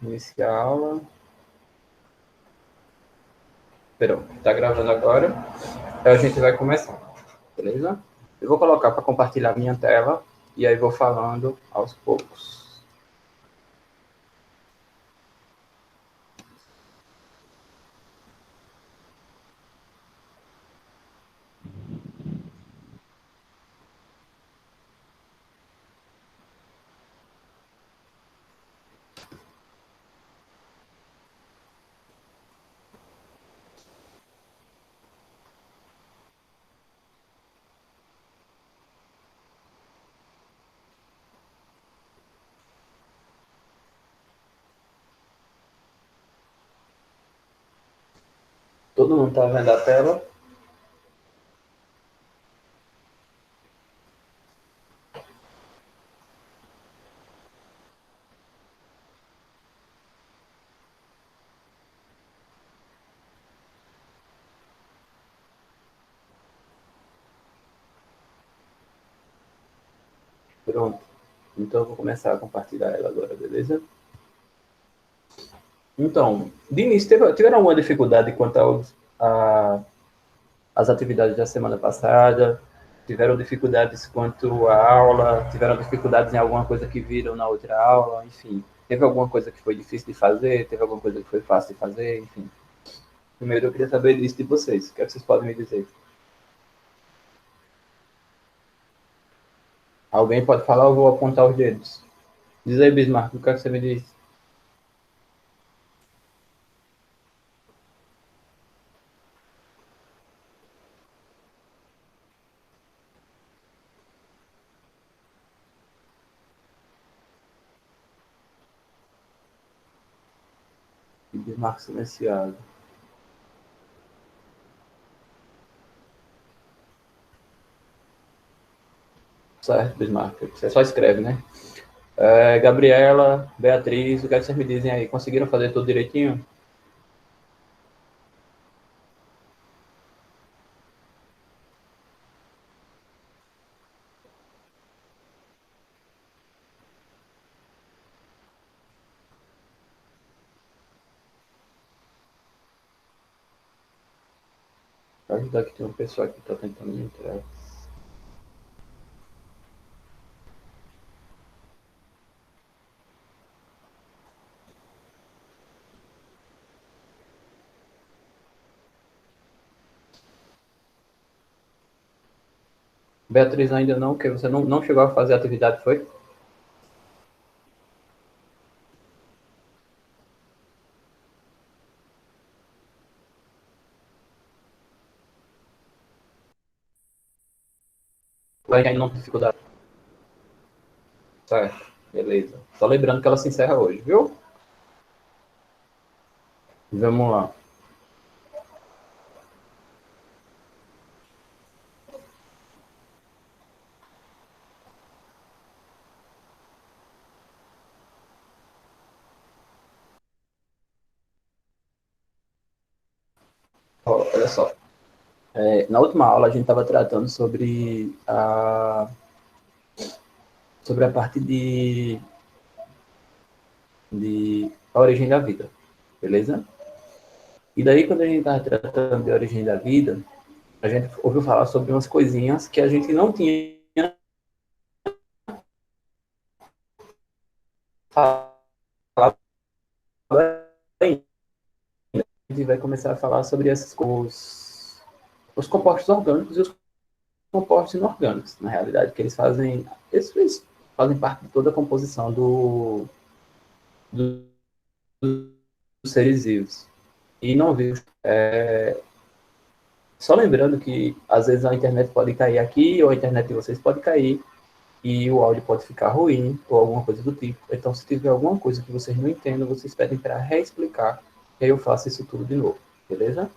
Iniciar a aula. Perdão, tá gravando agora. Então a gente vai começar, beleza? Eu vou colocar para compartilhar minha tela e aí vou falando aos poucos. Todo mundo tá vendo a tela? Pronto. Então eu vou começar a compartilhar ela agora, beleza? Então, de início, tiveram alguma dificuldade quanto às atividades da semana passada? Tiveram dificuldades quanto à aula? Tiveram dificuldades em alguma coisa que viram na outra aula? Enfim, teve alguma coisa que foi difícil de fazer? Teve alguma coisa que foi fácil de fazer? Enfim. Primeiro eu queria saber disso de vocês. O que é que vocês podem me dizer? Alguém pode falar ou vou apontar os dedos? Diz aí, Bismarck, o que é que você me diz? Bismarck silenciado. Certo, Bismarck. Você só escreve, né? Gabriela, Beatriz, o que é que vocês me dizem aí? Conseguiram fazer tudo direitinho? Para ajudar que tem uma pessoa que está tentando entrar. Beatriz ainda não, porque você não chegou a fazer a atividade, foi? Vai ainda não tem dificuldade. Certo, beleza. Só lembrando que ela se encerra hoje, viu? Vamos lá. Ó, olha só. Na última aula a gente estava tratando sobre a parte de a origem da vida, beleza? E daí, quando a gente estava tratando de origem da vida, a gente ouviu falar sobre umas coisinhas que a gente não tinha falado ainda. A gente vai começar a falar sobre os compostos orgânicos e os compostos inorgânicos, na realidade, que eles fazem parte de toda a composição do, dos seres vivos. E não vivos. Só lembrando que às vezes a internet pode cair aqui, ou a internet de vocês pode cair, e o áudio pode ficar ruim, ou alguma coisa do tipo. Então, se tiver alguma coisa que vocês não entendam, vocês pedem para reexplicar, e aí eu faço isso tudo de novo, beleza?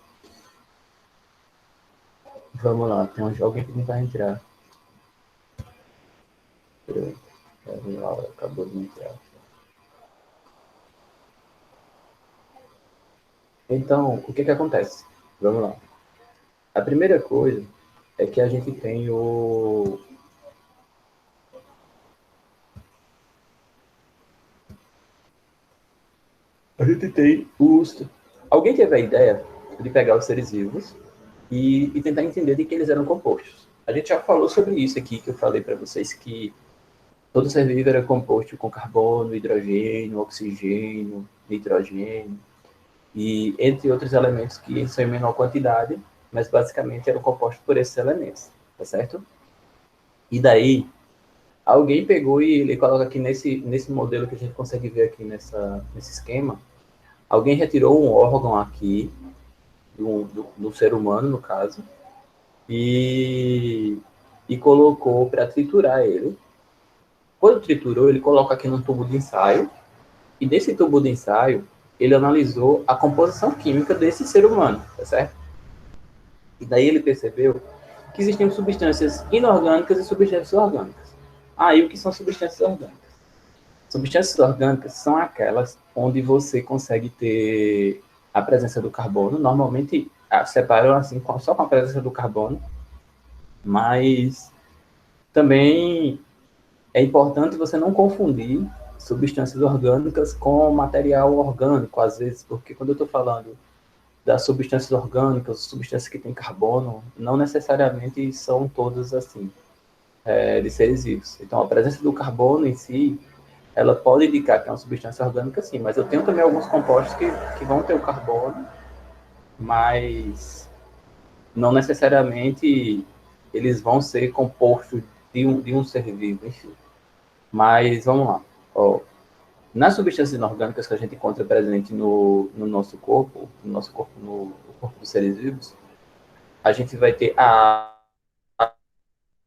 Vamos lá, tem alguém que não vai entrar. Vamos lá, acabou de entrar. Então, o que que acontece? Vamos lá. A primeira coisa é que a gente tem A gente tem os... Alguém teve a ideia de pegar os seres vivos e tentar entender de que eles eram compostos. A gente já falou sobre isso aqui, que eu falei para vocês que todo ser vivo era composto com carbono, hidrogênio, oxigênio, nitrogênio, e entre outros elementos que são em menor quantidade, mas basicamente eram compostos por esses elementos, tá certo? E daí, alguém pegou e ele coloca aqui nesse modelo que a gente consegue ver aqui nesse esquema, alguém retirou um órgão aqui, do ser humano, no caso, e, e colocou para triturar ele. Quando triturou, ele coloca aqui num tubo de ensaio, e nesse tubo de ensaio, ele analisou a composição química desse ser humano, tá certo? E daí ele percebeu que existiam substâncias inorgânicas e substâncias orgânicas. E o que são substâncias orgânicas? Substâncias orgânicas são aquelas onde você consegue ter a presença do carbono. Normalmente separam assim só com a presença do carbono, mas também é importante você não confundir substâncias orgânicas com material orgânico, às vezes, porque quando eu estou falando das substâncias orgânicas, substâncias que têm carbono, não necessariamente são todas assim, de seres vivos. Então, a presença do carbono em si, ela pode indicar que é uma substância orgânica, sim, mas eu tenho também alguns compostos que vão ter o carbono, mas não necessariamente eles vão ser compostos de um ser vivo, enfim. Mas vamos lá. Nas substâncias inorgânicas que a gente encontra presente no nosso corpo, no corpo dos seres vivos, a gente vai ter a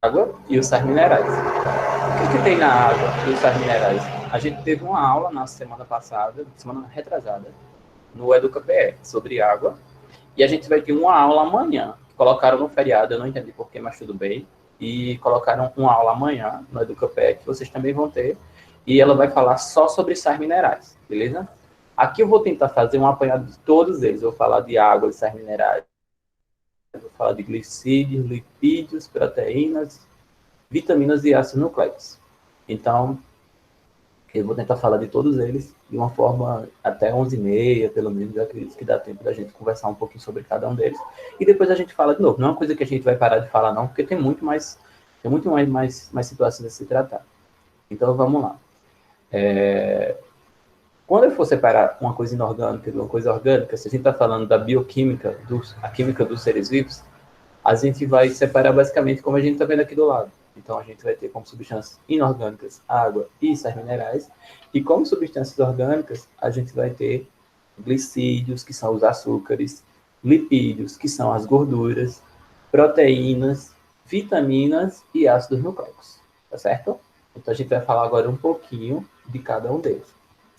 água e os sais minerais. O que tem na água e os sais minerais? A gente teve uma aula na semana passada, semana retrasada, no EducaPE, sobre água, e a gente vai ter uma aula amanhã. Colocaram no feriado, eu não entendi porquê, mas tudo bem. E colocaram uma aula amanhã no EducaPE, que vocês também vão ter, e ela vai falar só sobre sais minerais, beleza? Aqui eu vou tentar fazer um apanhado de todos eles. Eu vou falar de água e sais minerais, eu vou falar de glicídios, lipídios, proteínas, vitaminas e ácidos nucleicos. Então, eu vou tentar falar de todos eles de uma forma até 11h30, pelo menos, eu acredito que dá tempo da gente conversar um pouquinho sobre cada um deles. E depois a gente fala de novo. Não é uma coisa que a gente vai parar de falar, não, porque tem muito mais situações a se tratar. Então, vamos lá. Quando eu for separar uma coisa inorgânica de uma coisa orgânica, se a gente está falando da bioquímica, a química dos seres vivos, a gente vai separar basicamente como a gente está vendo aqui do lado. Então, a gente vai ter como substâncias inorgânicas água e sais minerais, e como substâncias orgânicas, a gente vai ter glicídios, que são os açúcares, lipídios, que são as gorduras, proteínas, vitaminas e ácidos nucleicos, tá certo? Então, a gente vai falar agora um pouquinho de cada um deles.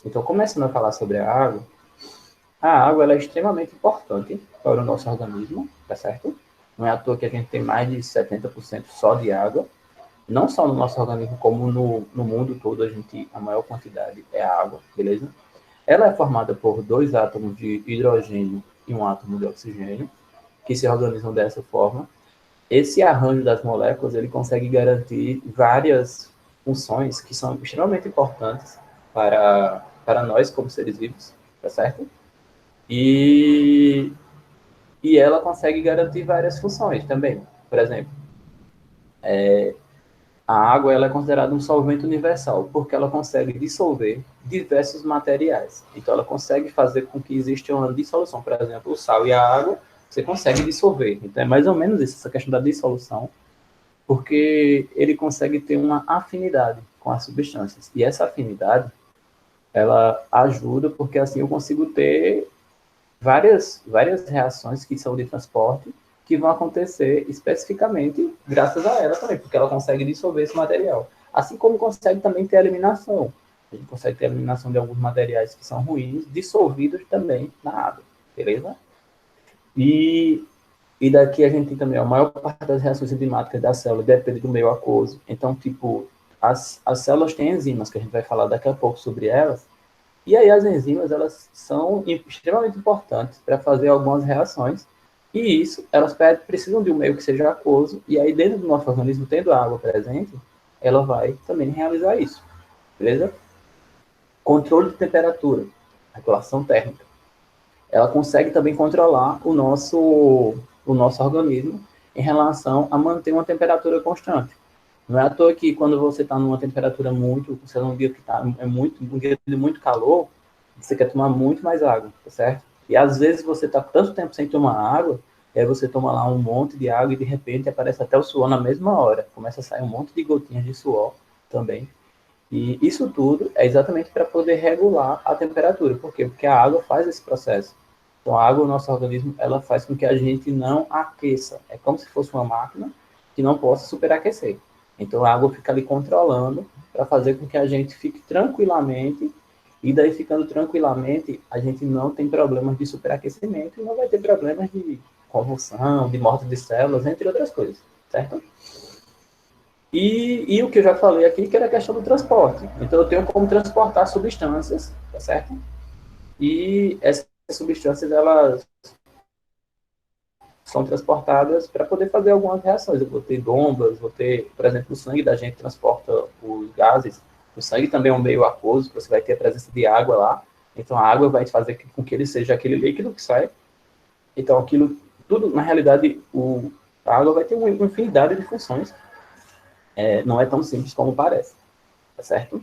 Então, começando a falar sobre a água ela é extremamente importante para o nosso organismo, tá certo? Não é à toa que a gente tem mais de 70% só de água. Não só no nosso organismo, como no mundo todo, a maior quantidade é água, beleza? Ela é formada por 2 átomos de hidrogênio e um átomo de oxigênio, que se organizam dessa forma. Esse arranjo das moléculas, ele consegue garantir várias funções que são extremamente importantes para nós, como seres vivos, tá certo? E ela consegue garantir várias funções também. Por exemplo, a água ela é considerada um solvente universal, porque ela consegue dissolver diversos materiais. Então, ela consegue fazer com que exista uma dissolução. Por exemplo, o sal e a água, você consegue dissolver. Então, é mais ou menos isso, essa questão da dissolução, porque ele consegue ter uma afinidade com as substâncias. E essa afinidade, ela ajuda, porque assim eu consigo ter várias reações que são de transporte que vão acontecer especificamente graças a ela também, porque ela consegue dissolver esse material. Assim como consegue também ter a eliminação. A gente consegue ter a eliminação de alguns materiais que são ruins, dissolvidos também na água, beleza? E daqui a gente tem também a maior parte das reações enzimáticas da célula depende do meio aquoso. Então, tipo, as células têm enzimas, que a gente vai falar daqui a pouco sobre elas, e aí as enzimas, elas são extremamente importantes para fazer algumas reações, e isso, elas precisam de um meio que seja aquoso, e aí dentro do nosso organismo, tendo a água presente, ela vai também realizar isso, beleza? Controle de temperatura. regulação térmica. Ela consegue também controlar o nosso organismo em relação a manter uma temperatura constante. Não é à toa que quando você está numa temperatura muito, você num dia que tá, um dia de muito calor, você quer tomar muito mais água, tá certo? E às vezes você está tanto tempo sem tomar água, aí você toma lá um monte de água e de repente aparece até o suor na mesma hora. Começa a sair um monte de gotinhas de suor também. E isso tudo é exatamente para poder regular a temperatura. Por quê? Porque a água faz esse processo. Então, a água, o nosso organismo, ela faz com que a gente não aqueça. É como se fosse uma máquina que não possa superaquecer. Então, a água fica ali controlando para fazer com que a gente fique tranquilamente. E daí, ficando tranquilamente, a gente não tem problemas de superaquecimento e não vai ter problemas de convulsão, de morte de células, entre outras coisas. Certo? E o que eu já falei aqui, que era a questão do transporte. Então, eu tenho como transportar substâncias, tá certo? E essas substâncias, elas são transportadas para poder fazer algumas reações. Eu vou ter bombas, vou ter, por exemplo, o sangue da gente transporta os gases. O sangue também é um meio aquoso, você vai ter a presença de água lá. Então, a água vai fazer com que ele seja aquele líquido que sai. Então, aquilo, tudo, na realidade, a água vai ter uma infinidade de funções. Não é tão simples como parece, tá certo?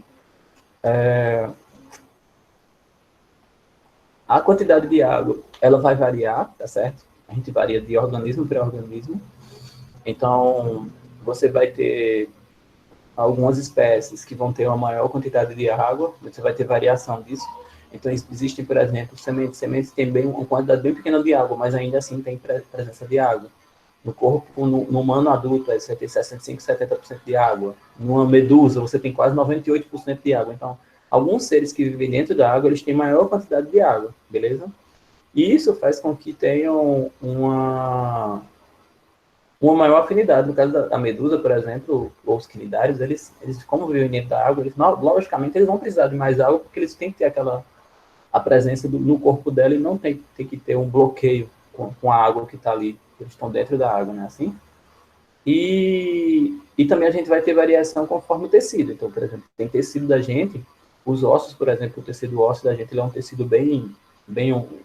A quantidade de água, ela vai variar, tá certo? A gente varia de organismo para organismo. Então, você vai ter algumas espécies que vão ter uma maior quantidade de água, você vai ter variação disso. Então, existem, por exemplo, sementes. Sementes têm bem, uma quantidade bem pequena de água, mas ainda assim tem presença de água. No corpo, no humano adulto, você vai ter 65, 70% de água. Numa medusa, você tem quase 98% de água. Então, alguns seres que vivem dentro da água, eles têm maior quantidade de água, beleza? E isso faz com que tenham uma maior afinidade. No caso da medusa, por exemplo, ou os quinidários, eles como vivem dentro da água, logicamente, eles vão precisar de mais água, porque eles têm que ter a presença no corpo dela e não tem que ter um bloqueio com a água que está ali. Eles estão dentro da água, né? Assim? E também a gente vai ter variação conforme o tecido. Então, por exemplo, tem tecido da gente, os ossos, por exemplo, o tecido ósseo da gente, ele é um tecido bem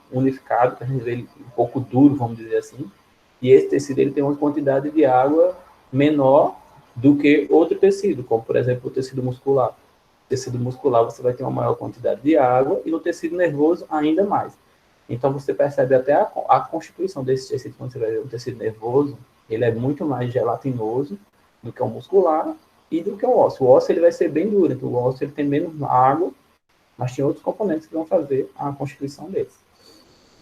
unificado, que a gente vê ele um pouco duro, vamos dizer assim. E esse tecido ele tem uma quantidade de água menor do que outro tecido, como, por exemplo, o tecido muscular. O tecido muscular você vai ter uma maior quantidade de água e no tecido nervoso ainda mais. Então, você percebe até a constituição desse tecido, quando você vai ver o tecido nervoso, ele é muito mais gelatinoso do que o muscular e do que o ósseo. O ósseo ele vai ser bem duro, então o ósseo ele tem menos água, mas tem outros componentes que vão fazer a constituição dele.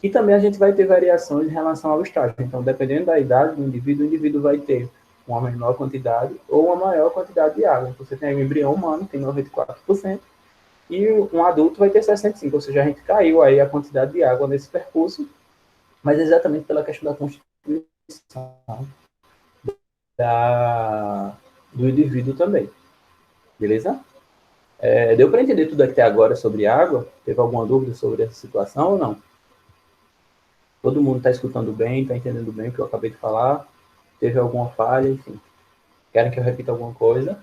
E também a gente vai ter variações em relação ao estágio. Então, dependendo da idade do indivíduo, o indivíduo vai ter uma menor quantidade ou uma maior quantidade de água. Então, você tem um embrião humano, tem 94%, e um adulto vai ter 65%, ou seja, a gente caiu aí a quantidade de água nesse percurso, mas exatamente pela questão da constituição do indivíduo também. Beleza? Deu para entender tudo até agora sobre água? Teve alguma dúvida sobre essa situação ou não? Todo mundo está escutando bem, está entendendo bem o que eu acabei de falar? Teve alguma falha, enfim. Querem que eu repita alguma coisa?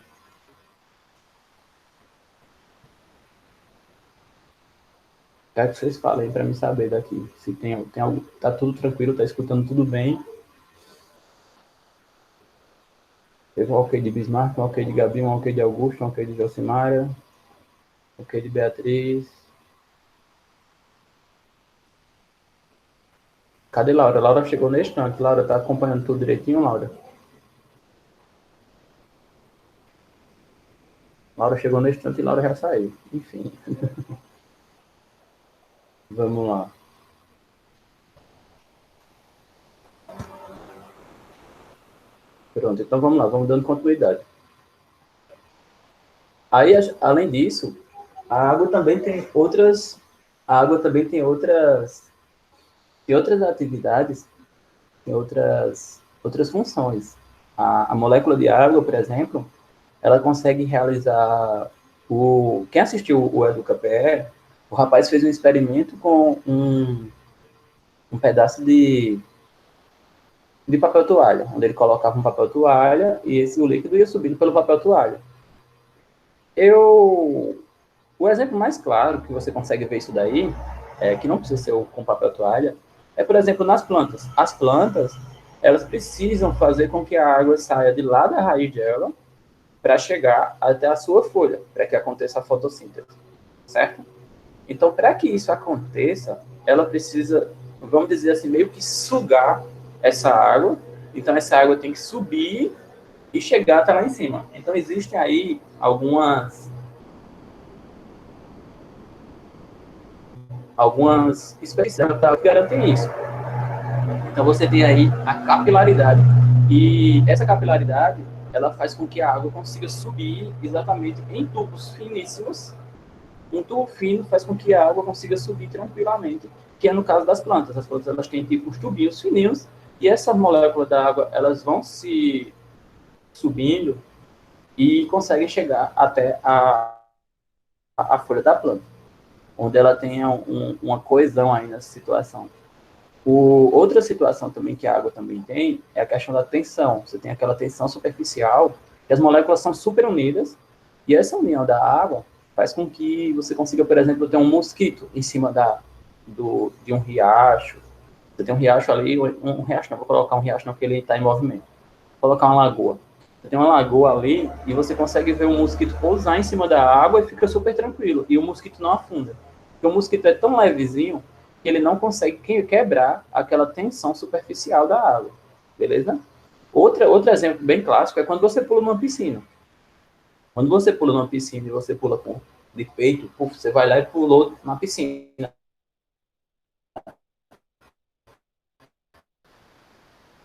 Quero que vocês falem para me saber daqui. Se tem algo, tá tudo tranquilo, tá escutando tudo bem. Teve um ok de Bismarck, um ok de Gabi, um ok de Augusto, um ok de Josimara, um ok de Beatriz. Cadê Laura? Laura chegou neste instante. Laura, tá acompanhando tudo direitinho, Laura? Laura chegou neste instante e Laura já saiu. Enfim. Vamos lá. Pronto, então vamos lá, vamos dando continuidade. Aí, além disso, a água também tem outras, a água também tem outras atividades, tem outras funções. A molécula de água, por exemplo, ela consegue realizar quem assistiu o EducaPE, o rapaz fez um experimento com um pedaço de papel toalha, onde ele colocava um papel toalha e o líquido ia subindo pelo papel toalha. Eu O exemplo mais claro que você consegue ver isso daí, que não precisa ser com papel toalha, é, por exemplo, nas plantas. As plantas, elas precisam fazer com que a água saia de lá da raiz dela para chegar até a sua folha, para que aconteça a fotossíntese, certo? Então, para que isso aconteça, ela precisa, vamos dizer assim, meio que sugar essa água. Então, essa água tem que subir e chegar até lá em cima. Então, existem aí algumas especificidades que garantem isso. Então, você tem aí a capilaridade. E essa capilaridade, ela faz com que a água consiga subir exatamente em tubos finíssimos. Um tubo fino faz com que a água consiga subir tranquilamente, que é no caso das plantas. As plantas, elas têm tipo uns tubinhos fininhos, e essas moléculas da água, elas vão se subindo e conseguem chegar até a folha da planta, onde ela tenha uma coesão aí nessa situação. Outra situação também que a água também tem é a questão da tensão. Você tem aquela tensão superficial, que as moléculas são super unidas, e essa união da água faz com que você consiga, por exemplo, ter um mosquito em cima de um riacho. Você tem um riacho ali, um riacho não, vou colocar um riacho não, porque ele está em movimento. Vou colocar uma lagoa. Você tem uma lagoa ali e você consegue ver um mosquito pousar em cima da água e fica super tranquilo. E o mosquito não afunda. Porque o mosquito é tão levezinho que ele não consegue quebrar aquela tensão superficial da água. Beleza? Outro exemplo bem clássico é quando você pula numa piscina. Quando você pula numa piscina e você pula de peito, você vai lá e pulou na piscina.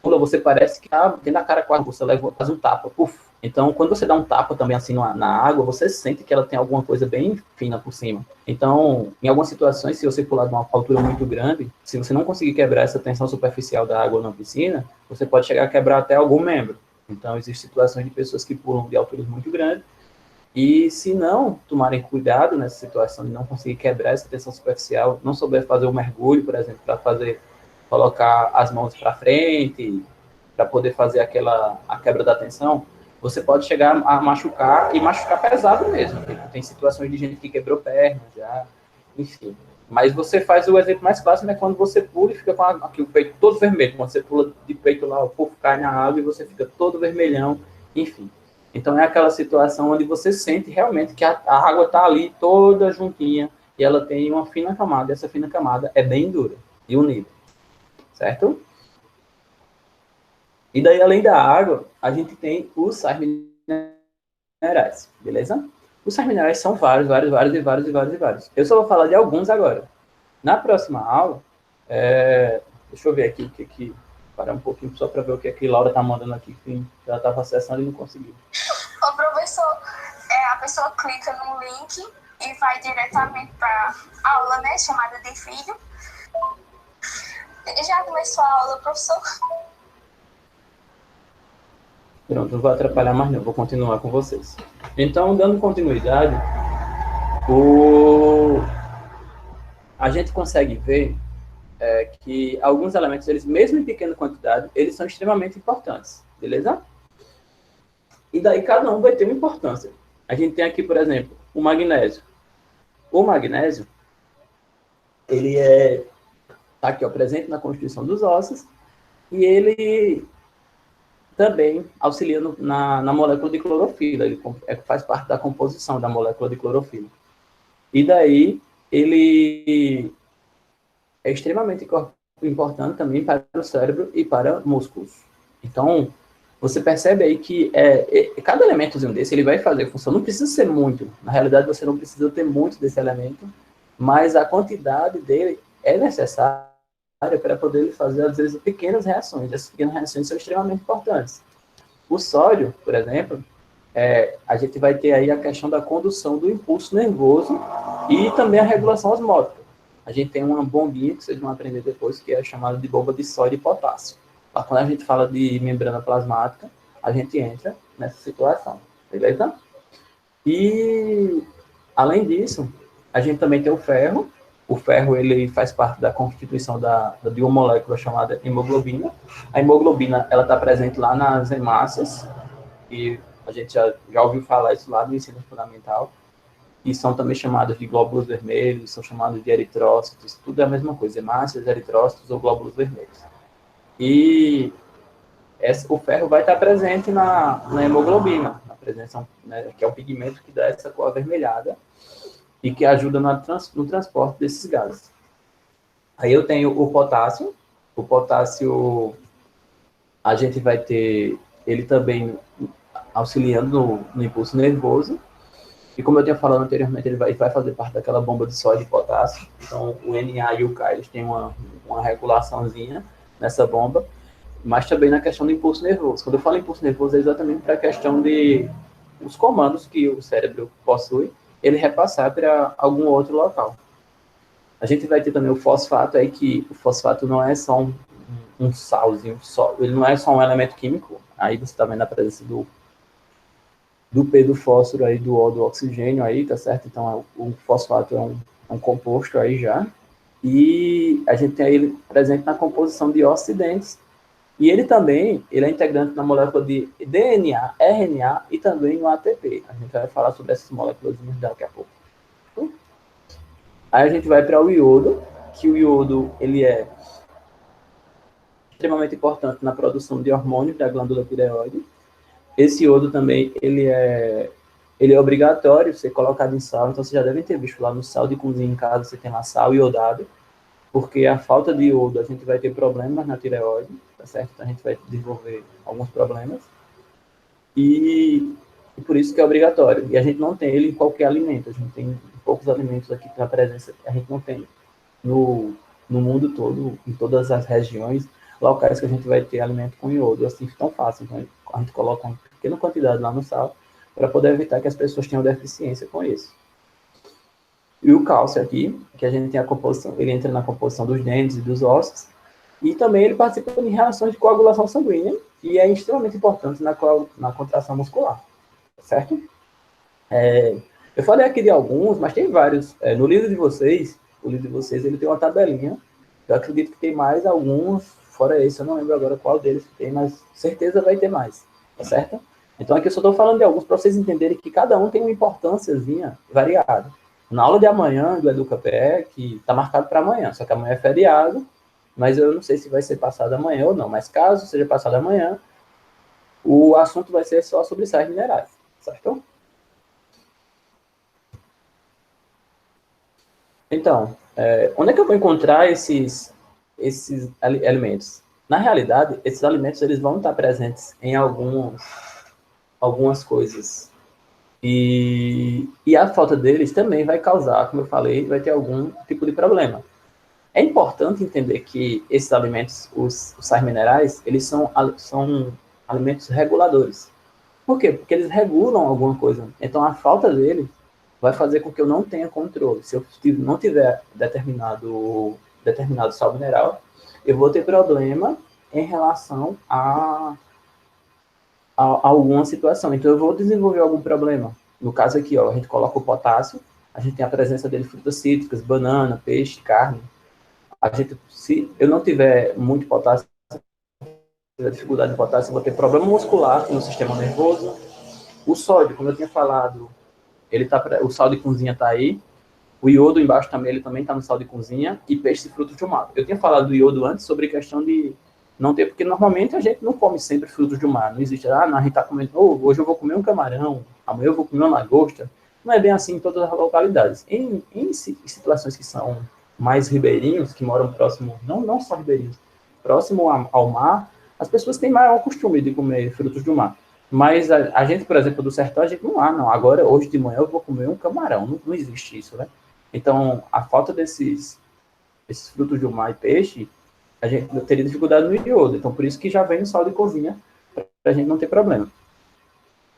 Você parece que tá tendo a cara quase, você leva quase um tapa. Puf. Então, quando você dá um tapa também assim na água, você sente que ela tem alguma coisa bem fina por cima. Então, em algumas situações, se você pular de uma altura muito grande, se você não conseguir quebrar essa tensão superficial da água na piscina, você pode chegar a quebrar até algum membro. Então, existem situações de pessoas que pulam de alturas muito grandes e se não tomarem cuidado nessa situação de não conseguir quebrar essa tensão superficial, não souber fazer o mergulho, por exemplo, para colocar as mãos para frente, para poder fazer a quebra da tensão, você pode chegar a machucar, e machucar pesado mesmo. Tem situações de gente que quebrou perna já, enfim. Mas você faz o exemplo mais clássico, né? Quando você pula e fica com aqui, o peito todo vermelho. Quando você pula de peito lá, o povo cai na água e você fica todo vermelhão, enfim. Então é aquela situação onde você sente realmente que a água está ali toda juntinha e ela tem uma fina camada, e essa fina camada é bem dura e unida, certo? E daí, além da água, a gente tem os sais minerais, beleza? Os sais minerais são vários, vários, vários, e vários, e vários, e vários. Eu só vou falar de alguns agora. Na próxima aula, deixa eu ver aqui o que parar um pouquinho só para ver o que a Laura está mandando aqui, que ela estava acessando e não conseguiu. O professor, a pessoa clica no link e vai diretamente para a aula, né, chamada de vídeo. Já começou a aula, professor? Pronto, não vou atrapalhar mais não, vou continuar com vocês. Então, dando continuidade, a gente consegue ver que alguns elementos, eles mesmo em pequena quantidade, eles são extremamente importantes, beleza? E daí cada um vai ter uma importância. A gente tem aqui, por exemplo, o magnésio. O magnésio, ele está aqui, ó, presente na constituição dos ossos, e ele também auxilia na molécula de clorofila, ele faz parte da composição da molécula de clorofila. E daí, ele é extremamente importante também para o cérebro e para músculos. Então, você percebe aí que cada elementozinho desse, ele vai fazer função. Não precisa ser muito. Na realidade, você não precisa ter muito desse elemento, mas a quantidade dele é necessária para poder fazer, às vezes, pequenas reações. Essas pequenas reações são extremamente importantes. O sódio, por exemplo, a gente vai ter aí a questão da condução do impulso nervoso e também a regulação osmótica. A gente tem uma bombinha que vocês vão aprender depois, que é chamada de bomba de sódio e potássio. Mas quando a gente fala de membrana plasmática, a gente entra nessa situação, beleza? E, além disso, a gente também tem o ferro. O ferro, ele faz parte da constituição de uma molécula chamada hemoglobina. A hemoglobina, ela está presente lá nas hemácias, e a gente já ouviu falar isso lá no ensino fundamental. e são também chamados de glóbulos vermelhos, são chamados de eritrócitos, tudo é a mesma coisa, hemácias, eritrócitos ou glóbulos vermelhos. E o ferro vai estar presente na hemoglobina, na presença, né, que é o pigmento que dá essa cor avermelhada e que ajuda no transporte desses gases. Aí eu tenho o potássio a gente vai ter ele também auxiliando no impulso nervoso, e como eu tinha falado anteriormente, ele vai fazer parte daquela bomba de sódio e potássio. Então, o Na e o K, eles têm uma regulaçãozinha nessa bomba, mas também na questão do impulso nervoso. Quando eu falo impulso nervoso, é exatamente para a questão de os comandos que o cérebro possui, ele repassar para algum outro local. A gente vai ter também o fosfato, aí que o fosfato não é só um salzinho, ele não é só um elemento químico, aí você está vendo a presença do P do fósforo aí, do O do oxigênio aí, tá certo? Então, o fosfato é um composto aí já. E a gente tem ele presente na composição de oxidentes. E ele também, ele é integrante na molécula de DNA, RNA e também no ATP. A gente vai falar sobre essas moléculas daqui a pouco. Aí a gente vai para o iodo, que o iodo, ele é extremamente importante na produção de hormônios da glândula tireoide. Esse iodo também, ele é obrigatório ser colocado em sal, então vocês já devem ter visto lá no sal de cozinha em casa, você tem lá sal iodado, porque a falta de iodo a gente vai ter problemas na tireoide, tá certo? Então a gente vai desenvolver alguns problemas, e por isso que é obrigatório. E a gente não tem ele em qualquer alimento, a gente tem poucos alimentos aqui com a presença, a gente não tem no mundo todo, em todas as regiões, locais que a gente vai ter alimento com iodo, assim, tão fácil. Então, a gente coloca uma pequena quantidade lá no sal, para poder evitar que as pessoas tenham deficiência com isso. E o cálcio aqui, que a gente tem a composição, ele entra na composição dos dentes e dos ossos, e também ele participa de reações de coagulação sanguínea, e é extremamente importante na contração muscular, certo? Eu falei aqui de alguns, mas tem vários. No livro de vocês, o livro de vocês, ele tem uma tabelinha. Eu acredito que tem mais alguns, fora esse, eu não lembro agora qual deles que tem, mas certeza vai ter mais, tá certo? Então aqui eu só estou falando de alguns para vocês entenderem que cada um tem uma importânciazinha variada. Na aula de amanhã do EducaPE, que está marcado para amanhã, só que amanhã é feriado, mas eu não sei se vai ser passado amanhã ou não, mas caso seja passado amanhã, o assunto vai ser só sobre sais minerais, certo? Então, onde é que eu vou encontrar esses alimentos? Na realidade, esses alimentos eles vão estar presentes em algumas coisas. E a falta deles também vai causar, como eu falei, vai ter algum tipo de problema. É importante entender que esses alimentos, os sais minerais, eles são alimentos reguladores. Por quê? Porque eles regulam alguma coisa. Então, a falta dele vai fazer com que eu não tenha controle. Se eu não tiver determinado sal mineral, eu vou ter problema em relação a alguma situação. Então, eu vou desenvolver algum problema. No caso aqui, ó, a gente coloca o potássio, a gente tem a presença dele em frutas cítricas, banana, peixe, carne. Se eu não tiver muito potássio, tiver dificuldade de potássio, eu vou ter problema muscular no sistema nervoso. O sódio, como eu tinha falado, o sal de cozinha está aí. O iodo embaixo também, ele também está no sal de cozinha. E peixe e frutos do mar. Eu tinha falado do iodo antes sobre questão de não ter, porque normalmente a gente não come sempre frutos do mar. Não existe, não, a gente está comendo, hoje eu vou comer um camarão, amanhã eu vou comer uma lagosta. Não é bem assim em todas as localidades. Em situações que são mais ribeirinhos, que moram próximo, não só ribeirinhos, próximo ao mar, as pessoas têm maior costume de comer frutos do mar. Mas a gente, por exemplo, do sertão, a gente não. Agora, hoje de manhã, eu vou comer um camarão. Não existe isso, né? Então, a falta desses frutos do mar e peixe, a gente teria dificuldade no iodo. Então, por isso que já vem o sal de cozinha, para a gente não ter problema.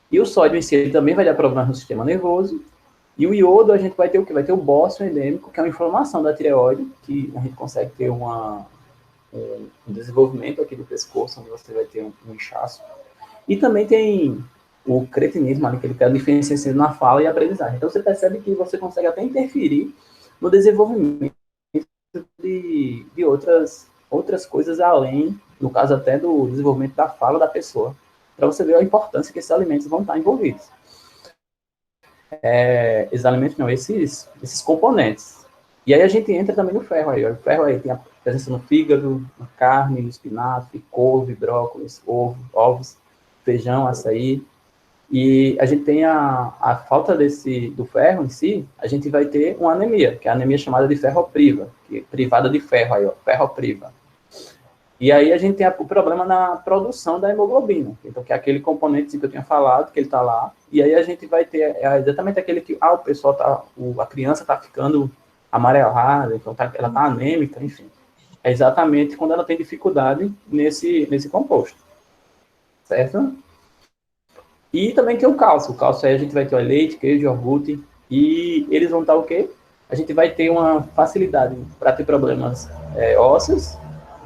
E o sódio em si, ele também vai dar problema no sistema nervoso. E o iodo, a gente vai ter o quê? Vai ter o bócio endêmico, que é uma inflamação da tireoide, que a gente consegue ter um desenvolvimento aqui do pescoço, onde você vai ter um inchaço. E também tem o cretinismo, ali, que ele quer diferenciação na fala e aprendizagem. Então, você percebe que você consegue até interferir no desenvolvimento de outras coisas além, no caso até do desenvolvimento da fala da pessoa, para você ver a importância que esses alimentos vão estar envolvidos. esses alimentos não, esses componentes. E aí a gente entra também no ferro aí. Ó. O ferro aí tem a presença no fígado, na carne, no espinafre, couve, brócolis, ovos, feijão, açaí. E a gente tem a falta do ferro em si, a gente vai ter uma anemia, que é a anemia chamada de ferropriva, que é privada de ferro aí, ó, ferropriva. E aí a gente tem o problema na produção da hemoglobina, então que é aquele componente que eu tinha falado, que ele está lá, e aí a gente vai ter exatamente aquele que, o pessoal a criança está ficando amarelada, então ela está anêmica, enfim. É exatamente quando ela tem dificuldade nesse composto, certo? E também tem o cálcio. O cálcio aí a gente vai ter o leite, queijo, iogurte. E eles vão estar o quê? A gente vai ter uma facilidade para ter problemas ósseos,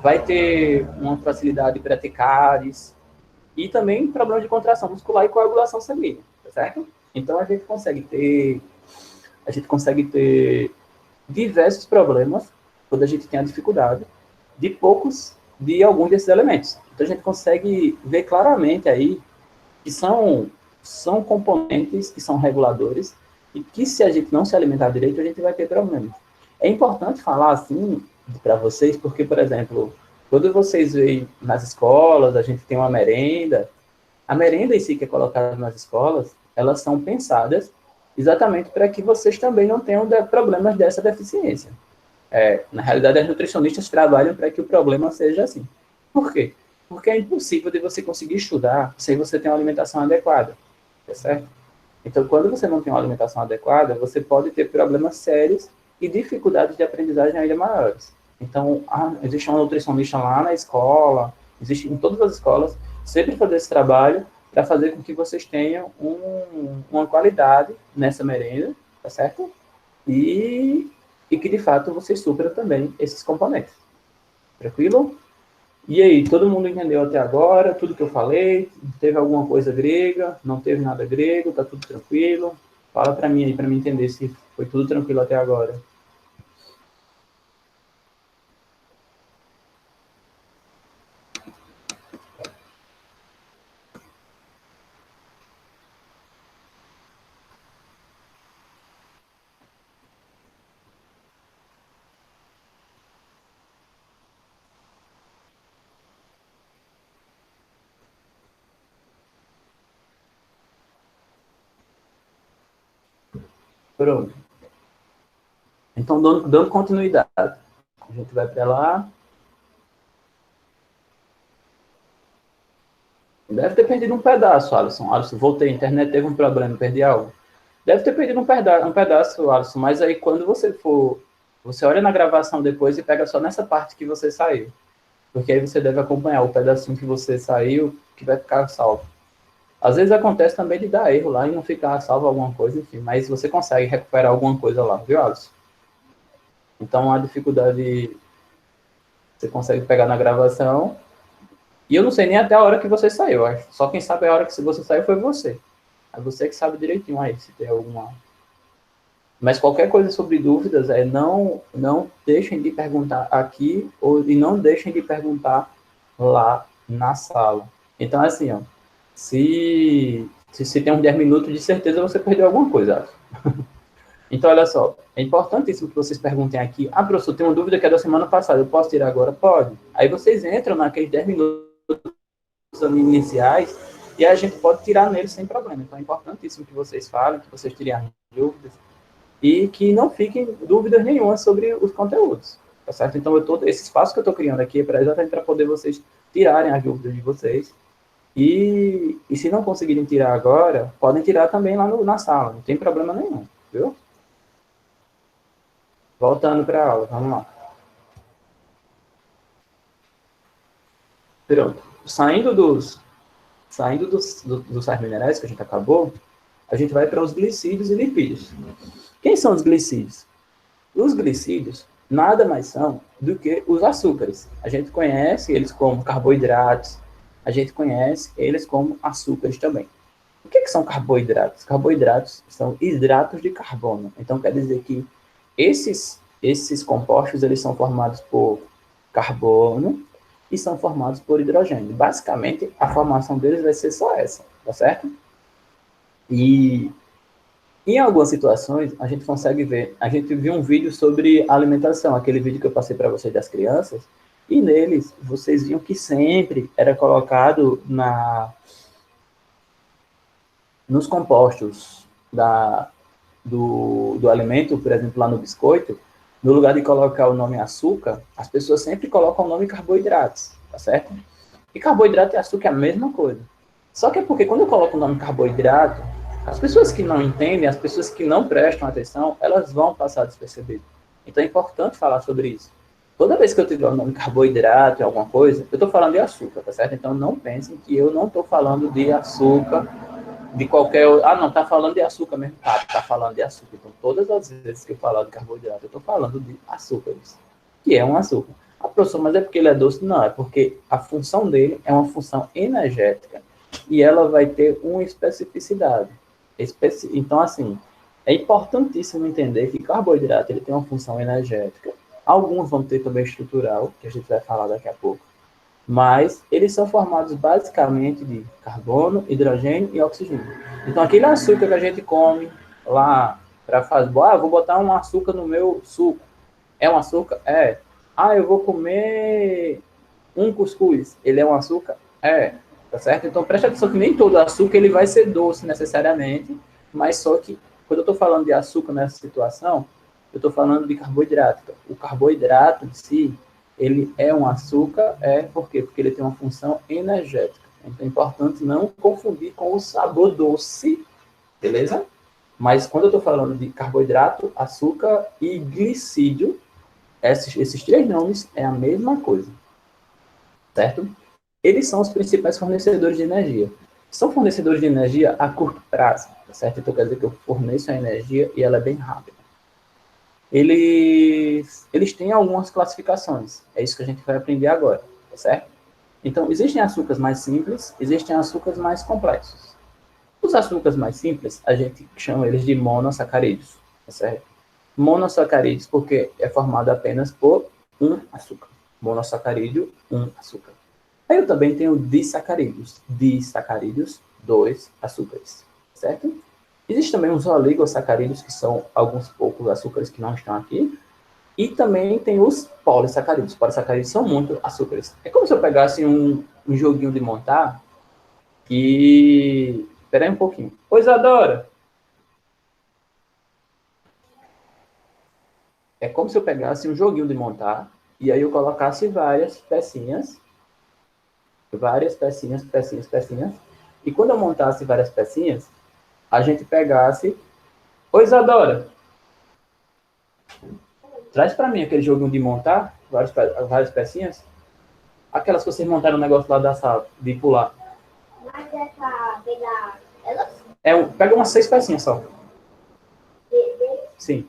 vai ter uma facilidade para ter cáries e também problemas de contração muscular e coagulação sanguínea, tá certo? Então a gente consegue ter diversos problemas quando a gente tem a dificuldade de algum desses elementos. Então a gente consegue ver claramente aí que são componentes que são reguladores e que se a gente não se alimentar direito, a gente vai ter problemas. É importante falar assim para vocês, porque, por exemplo, quando vocês veem nas escolas, a gente tem uma merenda, a merenda em si que é colocada nas escolas, elas são pensadas exatamente para que vocês também não tenham problemas dessa deficiência. Na realidade, as nutricionistas trabalham para que o problema seja assim. Por quê? Porque é impossível de você conseguir estudar sem você ter uma alimentação adequada, tá certo? Então, quando você não tem uma alimentação adequada, você pode ter problemas sérios e dificuldades de aprendizagem ainda maiores. Então, existe uma nutricionista lá na escola, existe em todas as escolas, sempre fazer esse trabalho para fazer com que vocês tenham uma qualidade nessa merenda, tá certo? E que, de fato, vocês supram também esses componentes. Tranquilo? E aí, todo mundo entendeu até agora tudo que eu falei? Teve alguma coisa grega? Não teve nada grego? Tá tudo tranquilo? Fala para mim aí, para mim entender se foi tudo tranquilo até agora. Pronto. Então, dando continuidade. A gente vai para lá. Deve ter perdido um pedaço, Alisson. Alisson, voltei, a internet teve um problema, perdi algo. Deve ter perdido um pedaço, Alisson, mas aí quando você for, você olha na gravação depois e pega só nessa parte que você saiu. Porque aí você deve acompanhar o pedacinho que você saiu, que vai ficar salvo. Às vezes acontece também de dar erro lá e não ficar salvo alguma coisa, enfim, mas você consegue recuperar alguma coisa lá, viu, Alisson? Então a dificuldade você consegue pegar na gravação. E eu não sei nem até a hora que você saiu, acho. Só quem sabe a hora que você saiu foi você. É você que sabe direitinho aí, se tem alguma. Mas qualquer coisa sobre dúvidas, não deixem de perguntar aqui e não deixem de perguntar lá na sala. Então, assim, ó, se tem uns 10 minutos, de certeza você perdeu alguma coisa, acho. Então, olha só, é importantíssimo que vocês perguntem aqui. Ah, professor, tem uma dúvida que é da semana passada, eu posso tirar agora? Pode. Aí vocês entram naqueles 10 minutos iniciais e a gente pode tirar neles sem problema. Então, é importantíssimo que vocês falem, que vocês tirem as dúvidas e que não fiquem dúvidas nenhuma sobre os conteúdos, tá certo? Então, esse espaço que eu estou criando aqui é exatamente para poder vocês tirarem as dúvidas de vocês e se não conseguirem tirar agora, podem tirar também lá na sala, não tem problema nenhum, viu? Voltando para a aula, vamos lá. Pronto. Saindo dos sais minerais que a gente acabou, a gente vai para os glicídios e lipídios. Quem são os glicídios? Os glicídios nada mais são do que os açúcares. A gente conhece eles como carboidratos, a gente conhece eles como açúcares também. O que são carboidratos? Carboidratos são hidratos de carbono. Então, quer dizer que esses compostos eles são formados por carbono e são formados por hidrogênio. Basicamente, a formação deles vai ser só essa, tá certo? E Em algumas situações, a gente consegue ver, a gente viu um vídeo sobre alimentação, aquele vídeo que eu passei para vocês das crianças, e neles, vocês viam que sempre era colocado nos compostos do alimento, por exemplo, lá no biscoito, no lugar de colocar o nome açúcar, as pessoas sempre colocam o nome carboidratos, tá certo? E carboidrato e açúcar é a mesma coisa. Só que é porque quando eu coloco o nome carboidrato, as pessoas que não entendem, as pessoas que não prestam atenção, elas vão passar despercebido. Então é importante falar sobre isso. Toda vez que eu tiver o nome carboidrato em alguma coisa, eu estou falando de açúcar, tá certo? Então não pensem que eu não estou falando de açúcar, de qualquer... Ah, não, tá falando de açúcar mesmo. Tá falando de açúcar. Então todas as vezes que eu falar de carboidrato, eu estou falando de açúcares, que é um açúcar. Ah, professor, mas é porque ele é doce? Não, é porque a função dele é uma função energética e ela vai ter uma especificidade. Então, assim, é importantíssimo entender que carboidrato ele tem uma função energética. Alguns vão ter também estrutural, que a gente vai falar daqui a pouco. Mas eles são formados basicamente de carbono, hidrogênio e oxigênio. Então, aquele açúcar que a gente come lá para fazer... vou botar um açúcar no meu suco. É um açúcar? É. Eu vou comer um cuscuz. Ele é um açúcar? É. Tá certo? Então, preste atenção que nem todo açúcar ele vai ser doce necessariamente, mas só que, quando eu estou falando de açúcar nessa situação, eu estou falando de carboidrato. O carboidrato em si, ele é um açúcar, por quê? Porque ele tem uma função energética. Então, é importante não confundir com o sabor doce, beleza? Mas quando eu estou falando de carboidrato, açúcar e glicídio, esses três nomes é a mesma coisa, certo? Eles são os principais fornecedores de energia. São fornecedores de energia a curto prazo, tá certo? Então quer dizer que eu forneço a energia e ela é bem rápida. Eles têm algumas classificações, é isso que a gente vai aprender agora, tá certo? Então, existem açúcares mais simples, existem açúcares mais complexos. Os açúcares mais simples, a gente chama eles de monossacarídeos, tá certo? Monossacarídeos porque é formado apenas por um açúcar. Monossacarídeo, um açúcar. Aí eu também tenho disacarídeos. Disacarídeos, dois açúcares, certo? Existem também os oligosacarídeos, que são alguns poucos açúcares que não estão aqui. E também tem os polissacarídeos. Os polissacarídeos são muitos açúcares. É como se eu pegasse um joguinho de montar e... Espera aí um pouquinho. Oi, Isadora! É como se eu pegasse um joguinho de montar e aí eu colocasse várias pecinhas, pecinhas. E quando eu montasse várias pecinhas, a gente pegasse... Oi, Isadora! Traz para mim aquele joguinho de montar, várias pecinhas. Aquelas que vocês montaram no negócio lá da sala, de pular. Mas é pra pegar elas? Pega umas 6 pecinhas só. Sim.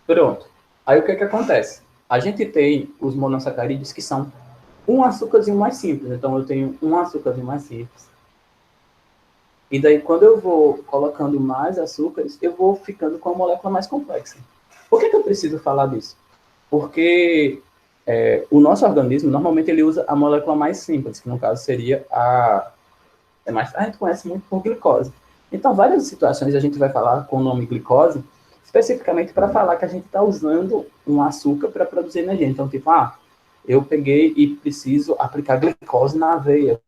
Pronto. Aí o que acontece? A gente tem os monossacarídeos que são um açúcarzinho mais simples. Então eu tenho um açúcarzinho mais simples. E daí quando eu vou colocando mais açúcares, eu vou ficando com a molécula mais complexa. Por que eu preciso falar disso? Porque o nosso organismo, normalmente ele usa a molécula mais simples, que no caso seria a gente conhece muito por glicose. Então, várias situações a gente vai falar com o nome glicose, especificamente para falar que a gente está usando um açúcar para produzir energia. Então, tipo, eu peguei e preciso aplicar glicose na veia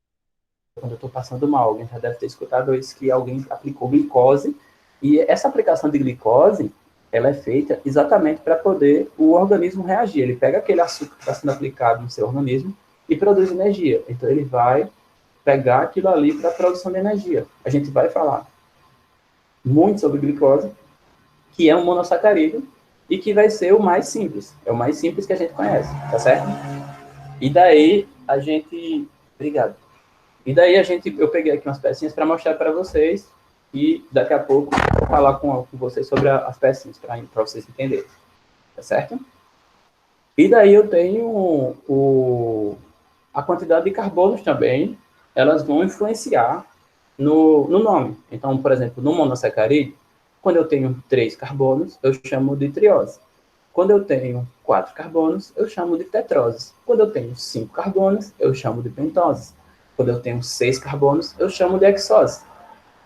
quando eu estou passando mal. Alguém já deve ter escutado isso, que alguém aplicou glicose, e essa aplicação de glicose, ela é feita exatamente para poder o organismo reagir. Ele pega aquele açúcar que está sendo aplicado no seu organismo e produz energia. Então, ele vai pegar aquilo ali para a produção de energia. A gente vai falar muito sobre glicose, que é um monossacarídeo e que vai ser o mais simples. É o mais simples que a gente conhece, tá certo? E daí a gente... Obrigado. E daí eu peguei aqui umas pecinhas para mostrar para vocês e daqui a pouco eu vou falar com vocês sobre as pecinhas, para vocês entenderem, tá certo? E daí eu tenho a quantidade de carbonos também, elas vão influenciar no nome. Então, por exemplo, no monossacarídeo, quando eu tenho 3 carbonos, eu chamo de triose. Quando eu tenho 4 carbonos, eu chamo de tetrose. Quando eu tenho 5 carbonos, eu chamo de pentose. Quando eu tenho 6 carbonos, eu chamo de hexose.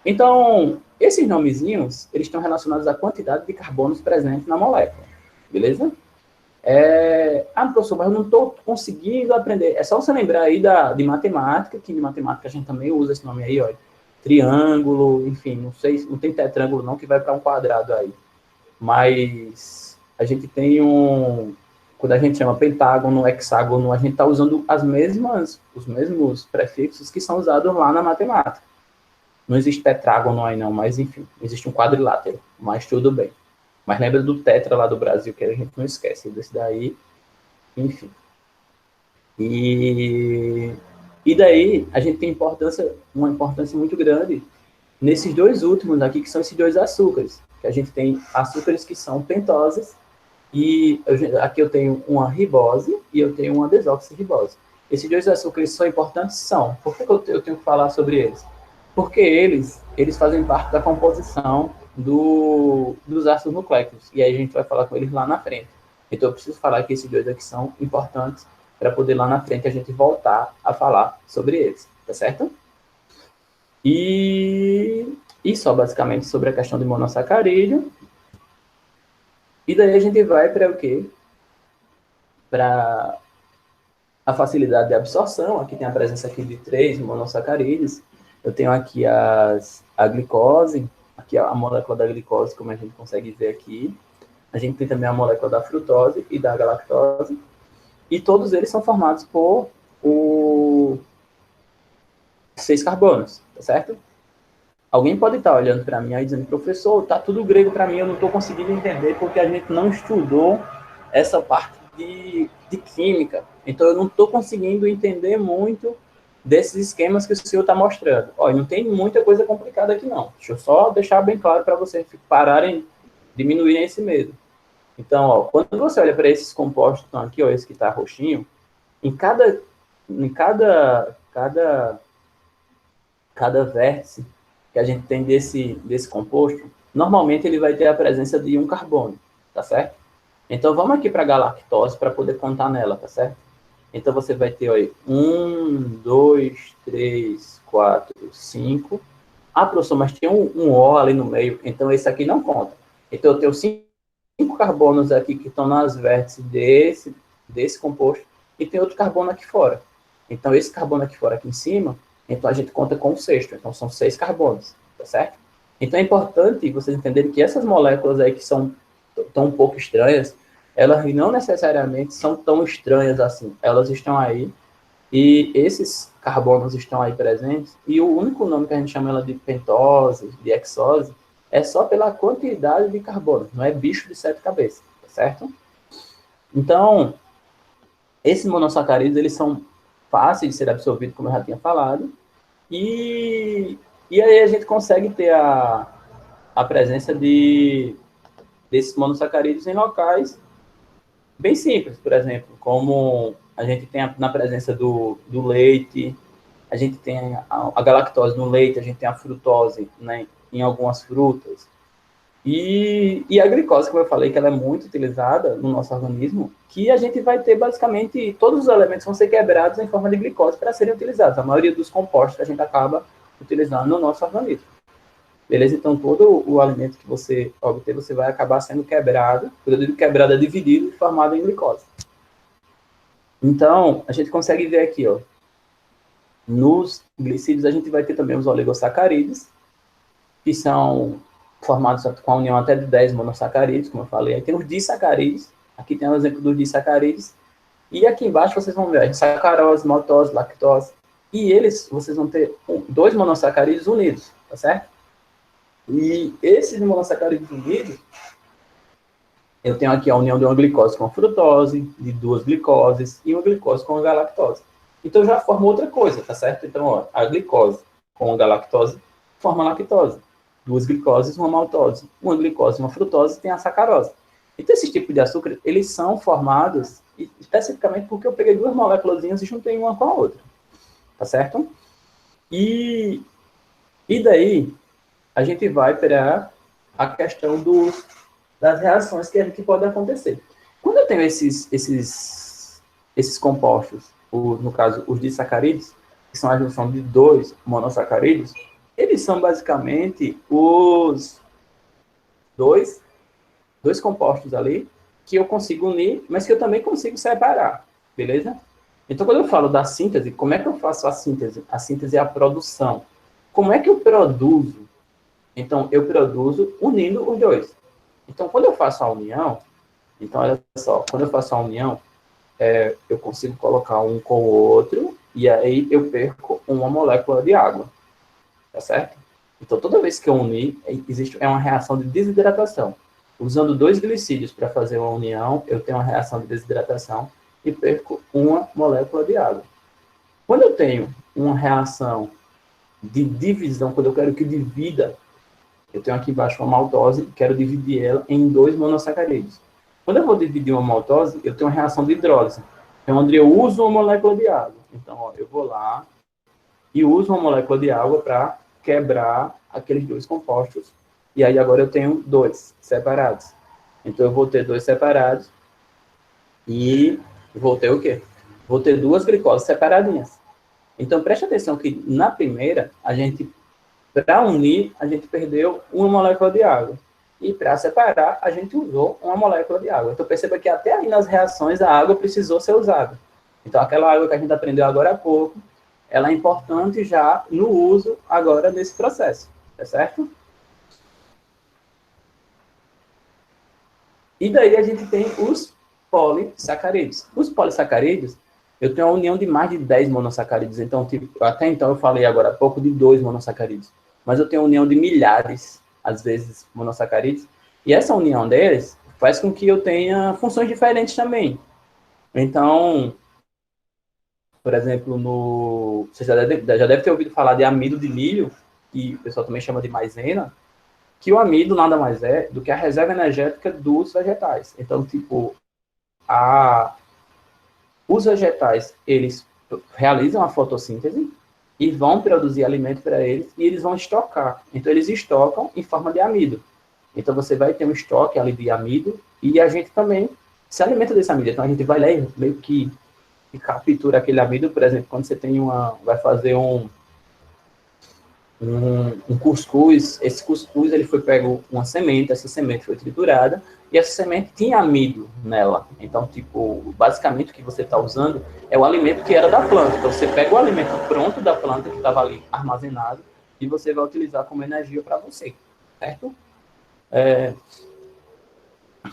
Então, esses nomezinhos, eles estão relacionados à quantidade de carbonos presentes na molécula, beleza? Professor, mas eu não estou conseguindo aprender. É só você lembrar aí de matemática, que de matemática a gente também usa esse nome aí, ó, triângulo, enfim, não sei, não tem tetrângulo não, que vai para um quadrado aí. Mas a gente tem quando a gente chama pentágono, hexágono, a gente está usando os mesmos prefixos que são usados lá na matemática. Não existe tetrágono aí não, mas enfim, existe um quadrilátero, mas tudo bem. Mas lembra do tetra lá do Brasil, que a gente não esquece desse daí, enfim. E daí a gente tem uma importância muito grande nesses dois últimos aqui, que são esses dois açúcares. Que a gente tem açúcares que são pentoses, e aqui eu tenho uma ribose e eu tenho uma desoxirribose. Esses dois açúcares são importantes? São. Por que eu tenho que falar sobre eles? Porque eles fazem parte da composição dos ácidos nucleicos. E aí a gente vai falar com eles lá na frente. Então eu preciso falar que esses dois aqui são importantes para poder lá na frente a gente voltar a falar sobre eles. Tá certo? E só basicamente sobre a questão de monossacarídeo. E daí a gente vai para o quê? Para a facilidade de absorção. Aqui tem a presença aqui de 3 monossacarídeos. Eu tenho aqui a glicose, aqui a molécula da glicose, como a gente consegue ver aqui. A gente tem também a molécula da frutose e da galactose. E todos eles são formados por 6 carbonos, tá certo? Alguém pode estar olhando para mim aí dizendo, professor, tá tudo grego para mim, eu não estou conseguindo entender porque a gente não estudou essa parte de química. Então, eu não estou conseguindo entender muito desses esquemas que o senhor está mostrando. Ó, não tem muita coisa complicada aqui, não. Deixa eu só deixar bem claro para vocês pararem, diminuírem esse medo. Então, ó, quando você olha para esses compostos que estão aqui, ó, esse que está roxinho, em cada vértice que a gente tem desse composto, normalmente ele vai ter a presença de um carbono, tá certo? Então, vamos aqui para a galactose para poder contar nela, tá certo? Então, você vai ter aí 1, 2, 3, 4, 5. Ah, professor, mas tem um O ali no meio, então esse aqui não conta. Então, eu tenho 5 carbonos aqui que estão nas vértices desse composto e tem outro carbono aqui fora. Então, esse carbono aqui fora, aqui em cima, então a gente conta com o sexto. Então, são 6 carbonos, tá certo? Então, é importante vocês entenderem que essas moléculas aí que são tão um pouco estranhas, elas não necessariamente são tão estranhas assim. Elas estão aí e esses carbonos estão aí presentes e o único nome que a gente chama ela de pentose, de hexose, é só pela quantidade de carbono, não é bicho de 7 cabeças, tá certo? Então, esses monossacarídeos, eles são fáceis de ser absorvidos, como eu já tinha falado, e aí a gente consegue ter a presença desses monossacarídeos em locais bem simples, por exemplo, como a gente tem na presença do leite, a gente tem a galactose no leite, a gente tem a frutose, né, em algumas frutas, e a glicose, como eu falei, que ela é muito utilizada no nosso organismo, que a gente vai ter basicamente, todos os elementos vão ser quebrados em forma de glicose para serem utilizados, a maioria dos compostos que a gente acaba utilizando no nosso organismo. Beleza? Então, todo o alimento que você obter, você vai acabar sendo quebrado, quando eu digo quebrado, é dividido e formado em glicose. Então, a gente consegue ver aqui, ó, nos glicídios a gente vai ter também os oligosacarídeos, que são formados com a união até de 10 monossacarídeos, como eu falei. Aí tem os disacarídeos, aqui tem um exemplo dos disacarídeos, e aqui embaixo vocês vão ver a sacarose, maltose, lactose, e eles, vocês vão ter 2 monossacarídeos unidos, tá certo? E esses monossacarídeos unidos, eu tenho aqui a união de uma glicose com a frutose, de 2 glicoses, e uma glicose com a galactose. Então já forma outra coisa, tá certo? Então, ó, a glicose com a galactose forma a lactose. 2 glicoses, uma maltose. Uma glicose e uma frutose tem a sacarose. Então, esse tipo de açúcar, eles são formados especificamente porque eu peguei 2 moléculas e juntei uma com a outra. Tá certo? E daí, a gente vai para a questão das reações que podem acontecer. Quando eu tenho esses compostos, no caso, os disacarídeos, que são a junção de 2 monossacarídeos, Eles são basicamente os dois compostos ali que eu consigo unir, mas que eu também consigo separar, beleza? Então, quando eu falo da síntese, como é que eu faço a síntese? A síntese é a produção. Como é que eu produzo? Então, eu produzo unindo os dois. Então, quando eu faço a união, então, olha só, quando eu faço a união, eu consigo colocar um com o outro, e aí eu perco uma molécula de água, tá certo? Então, toda vez que eu unir, existe uma reação de desidratação. Usando dois glicídios para fazer uma união, eu tenho uma reação de desidratação e perco uma molécula de água. Quando eu tenho uma reação de divisão, quando eu quero que divida, eu tenho aqui embaixo uma maltose e quero dividir ela em 2 monossacarídeos. Quando eu vou dividir uma maltose, eu tenho uma reação de hidrólise, é onde eu uso uma molécula de água. Então, ó, eu vou lá e uso uma molécula de água para quebrar aqueles dois compostos. E aí agora eu tenho dois separados. Então eu vou ter dois separados e vou ter o quê? Vou ter duas glicoses separadinhas. Então preste atenção que na primeira, para unir, a gente perdeu uma molécula de água. E para separar, a gente usou uma molécula de água. Então perceba que até aí nas reações a água precisou ser usada. Então aquela água que a gente aprendeu agora há pouco, ela é importante já no uso agora nesse processo, tá certo? E daí a gente tem os polissacarídeos. Os polissacarídeos, eu tenho uma união de mais de 10 monossacarídeos. Então, tipo, até então eu falei agora há pouco de 2 monossacarídeos. Mas eu tenho uma união de milhares, às vezes, monossacarídeos. E essa união deles faz com que eu tenha funções diferentes também. Então, por exemplo, você já deve ter ouvido falar de amido de milho, que o pessoal também chama de maisena, que o amido nada mais é do que a reserva energética dos vegetais. Então, tipo, os vegetais, eles realizam a fotossíntese e vão produzir alimento para eles e eles vão estocar. Então, eles estocam em forma de amido. Então, você vai ter um estoque ali de amido e a gente também se alimenta desse amido. Então, a gente vai lá e meio que captura aquele amido, por exemplo, quando você vai fazer um cuscuz, esse cuscuz ele foi pego uma semente, essa semente foi triturada e essa semente tinha amido nela. Então, tipo, basicamente o que você está usando é o alimento que era da planta. Então, você pega o alimento pronto da planta que estava ali armazenado e você vai utilizar como energia para você, certo?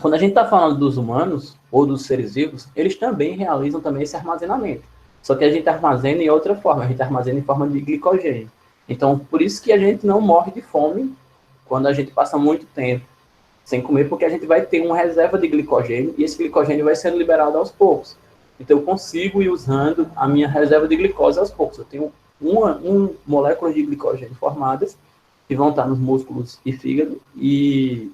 Quando a gente está falando dos humanos ou dos seres vivos, eles também realizam também esse armazenamento. Só que a gente armazena em outra forma, a gente armazena em forma de glicogênio. Então, por isso que a gente não morre de fome quando a gente passa muito tempo sem comer, porque a gente vai ter uma reserva de glicogênio e esse glicogênio vai sendo liberado aos poucos. Então, eu consigo ir usando a minha reserva de glicose aos poucos. Eu tenho uma molécula de glicogênio formadas que vão estar nos músculos e fígado e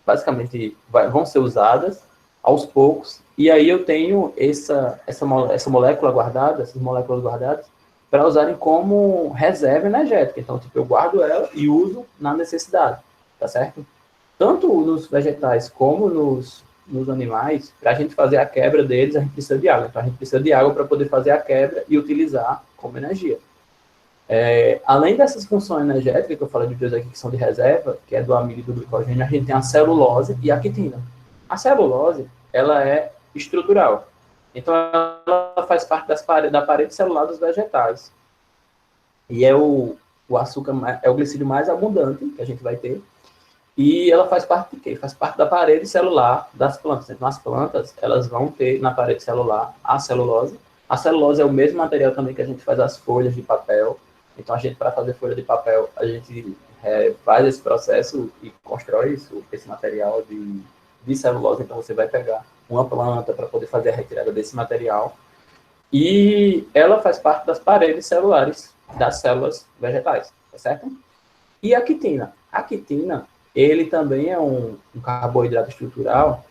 basicamente vão ser usadas aos poucos. E aí eu tenho essa molécula guardada, essas moléculas guardadas, para usarem como reserva energética. Então, tipo, eu guardo ela e uso na necessidade, tá certo? Tanto nos vegetais como nos animais, para a gente fazer a quebra deles, a gente precisa de água. Então, a gente precisa de água para poder fazer a quebra e utilizar como energia. Além dessas funções energéticas, que eu falei de dois aqui que são de reserva, que é do amido e do glicogênio, a gente tem a celulose e a quitina. A celulose, ela é estrutural. Então, ela faz parte da parede celular dos vegetais. E é o açúcar, é o glicídio mais abundante que a gente vai ter. E ela faz parte de quê? Faz parte da parede celular das plantas. Então, as plantas, elas vão ter na parede celular a celulose. A celulose é o mesmo material também que a gente faz as folhas de papel. Então, a gente, para fazer folha de papel, a gente faz esse processo e constrói esse material de celulose. Então, você vai pegar uma planta para poder fazer a retirada desse material. E ela faz parte das paredes celulares das células vegetais, tá certo? E a quitina? A quitina, ele também é um carboidrato estrutural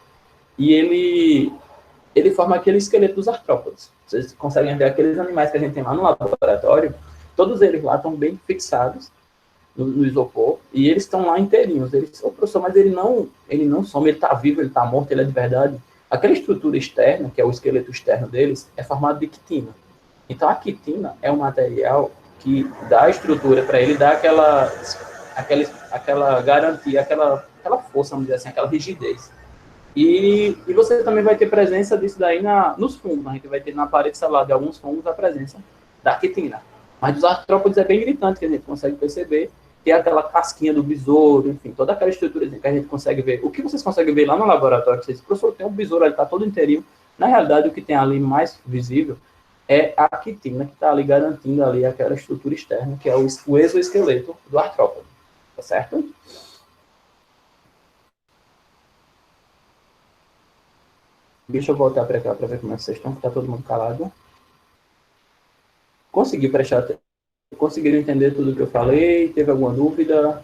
e ele forma aquele esqueleto dos artrópodes. Vocês conseguem ver aqueles animais que a gente tem lá no laboratório, todos eles lá estão bem fixados no isopor, e eles estão lá inteirinhos. Ô, professor, mas ele não some, ele está vivo, ele está morto, ele é de verdade. Aquela estrutura externa, que é o esqueleto externo deles, é formado de quitina. Então, a quitina é um material que dá a estrutura para ele, dá aquela garantia, aquela força, vamos dizer assim, aquela rigidez. E você também vai ter presença disso daí nos fungos. A gente vai ter na parede celular de alguns fungos a presença da quitina. Mas dos artrópodes é bem gritante, que a gente consegue perceber, que é aquela casquinha do besouro, enfim, toda aquela estrutura que a gente consegue ver. O que vocês conseguem ver lá no laboratório, vocês, professor, tem um besouro, ele está todo inteirinho. Na realidade, o que tem ali mais visível é a quitina, que está ali garantindo ali aquela estrutura externa, que é o exoesqueleto do artrópode. Tá certo? Deixa eu voltar para cá para ver como é que vocês estão, está todo mundo calado. Conseguiram entender tudo que eu falei? Teve alguma dúvida?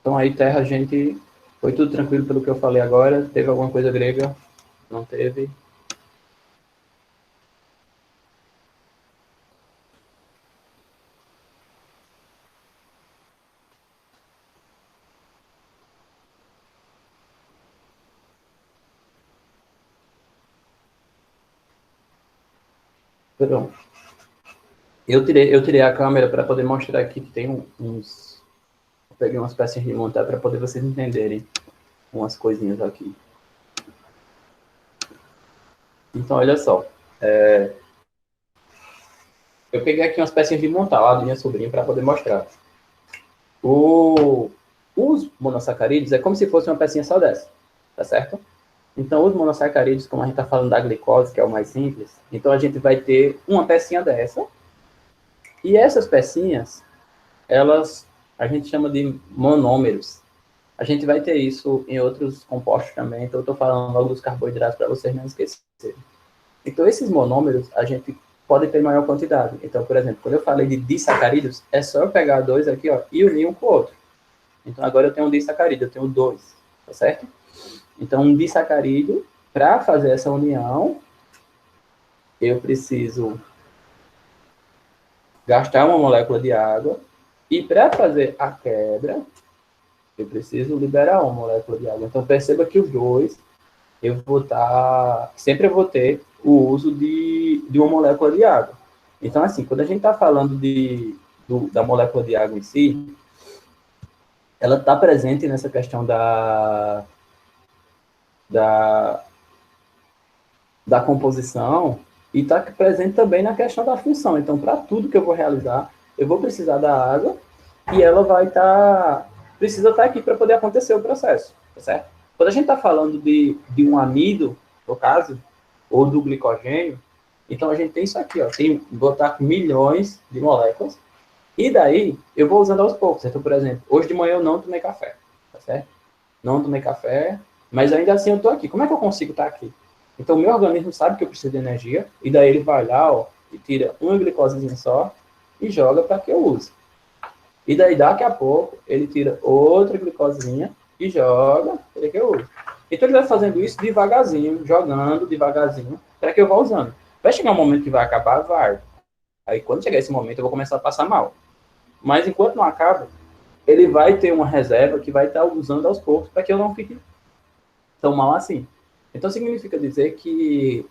Então aí, terra, gente, foi tudo tranquilo pelo que eu falei agora? Teve alguma coisa grega? Não teve? Pronto. Eu tirei a câmera para poder mostrar aqui que tem uns... Eu peguei umas peças de montar para poder vocês entenderem umas coisinhas aqui. Então, olha só. Eu peguei aqui umas pecinhas de montar lá do minha sobrinha para poder mostrar. Os monossacarídeos é como se fosse uma pecinha só dessa, tá certo? Então, os monossacarídeos, como a gente está falando da glicose, que é o mais simples, então a gente vai ter uma pecinha dessa, e essas pecinhas, a gente chama de monômeros. A gente vai ter isso em outros compostos também, então eu estou falando logo dos carboidratos para vocês não esquecerem. Então, esses monômeros, a gente pode ter maior quantidade. Então, por exemplo, quando eu falei de disacarídeos, é só eu pegar dois aqui, ó, e unir um com o outro. Então, agora eu tenho um disacarídeo, eu tenho dois, tá certo? Então, um disacarídeo, para fazer essa união, eu preciso gastar uma molécula de água, e para fazer a quebra, eu preciso liberar uma molécula de água. Então, perceba que os dois, sempre eu vou ter o uso de uma molécula de água. Então, assim, quando a gente está falando da molécula de água em si, ela está presente nessa questão da composição e está presente também na questão da função. Então, para tudo que eu vou realizar, eu vou precisar da água e ela precisa estar aqui para poder acontecer o processo, tá certo? Quando a gente está falando de um amido, no caso, ou do glicogênio, então a gente tem isso aqui, ó, vou estar com milhões de moléculas, e daí eu vou usando aos poucos. Então, por exemplo, hoje de manhã eu não tomei café, tá certo? Não tomei café, mas ainda assim eu estou aqui. Como é que eu consigo estar aqui? Então, o meu organismo sabe que eu preciso de energia, e daí ele vai lá, ó, e tira uma glicosezinha só, e joga para que eu use. E daí, daqui a pouco, ele tira outra glicosezinha, e joga para que eu use. Então, ele vai fazendo isso devagarzinho, jogando devagarzinho, para que eu vá usando. Vai chegar um momento que vai acabar, vai. Aí, quando chegar esse momento, eu vou começar a passar mal. Mas, enquanto não acaba, ele vai ter uma reserva que vai estar usando aos poucos para que eu não fique tão mal assim. Então, significa dizer que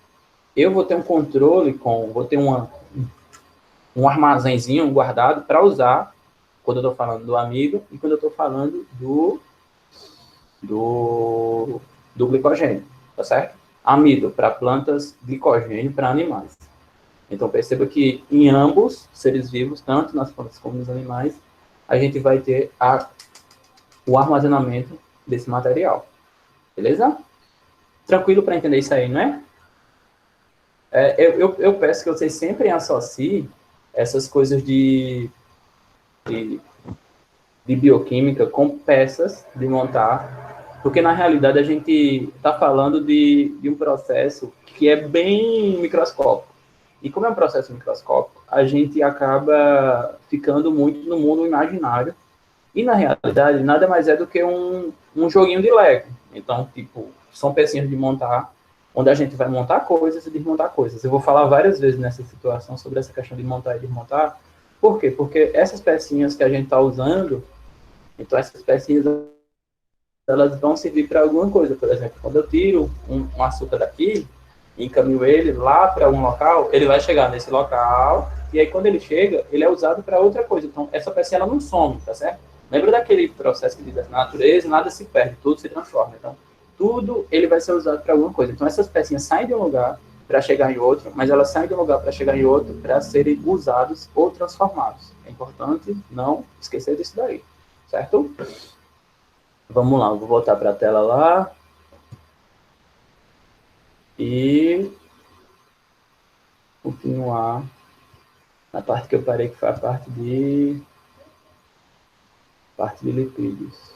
eu vou ter um controle vou ter um armazenzinho guardado para usar quando eu estou falando do amido e quando eu estou falando do glicogênio, tá certo? Amido para plantas, glicogênio para animais. Então, perceba que em ambos seres vivos, tanto nas plantas como nos animais, a gente vai ter o armazenamento desse material. Beleza? Tranquilo para entender isso aí, não é? Eu peço que vocês sempre associem essas coisas de bioquímica com peças de montar, porque na realidade a gente está falando de um processo que é bem microscópico. E como é um processo microscópico, a gente acaba ficando muito no mundo imaginário, e na realidade nada mais é do que um joguinho de Lego. Então, tipo, são pecinhas de montar, onde a gente vai montar coisas e desmontar coisas. Eu vou falar várias vezes nessa situação sobre essa questão de montar e desmontar. Por quê? Porque essas pecinhas que a gente está usando, então essas pecinhas elas vão servir para alguma coisa. Por exemplo, quando eu tiro um açúcar daqui e encaminho ele lá para um local, ele vai chegar nesse local e aí quando ele chega, ele é usado para outra coisa. Então, essa pecinha ela não some, tá certo? Lembra daquele processo que diz na natureza, nada se perde, tudo se transforma. Então, tudo ele vai ser usado para alguma coisa. Então, essas pecinhas saem de um lugar para chegar em outro, mas elas saem de um lugar para chegar em outro para serem usados ou transformados. É importante não esquecer disso daí, certo? Vamos lá, vou voltar para a tela lá. E continuar na parte que eu parei, que foi a parte de lipídios.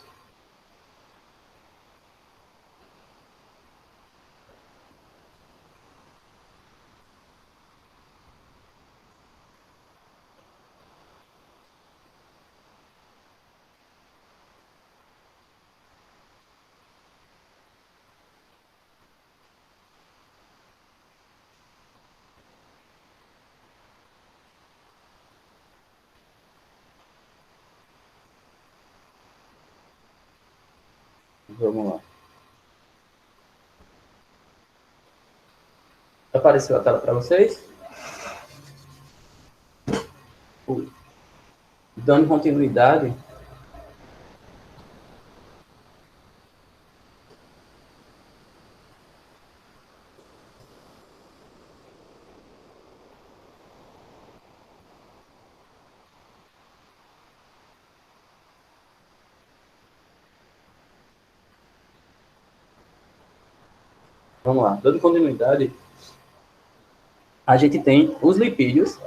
Vamos lá. Apareceu a tela para vocês? Dando continuidade. Vamos lá, dando continuidade, a gente tem os lipídios,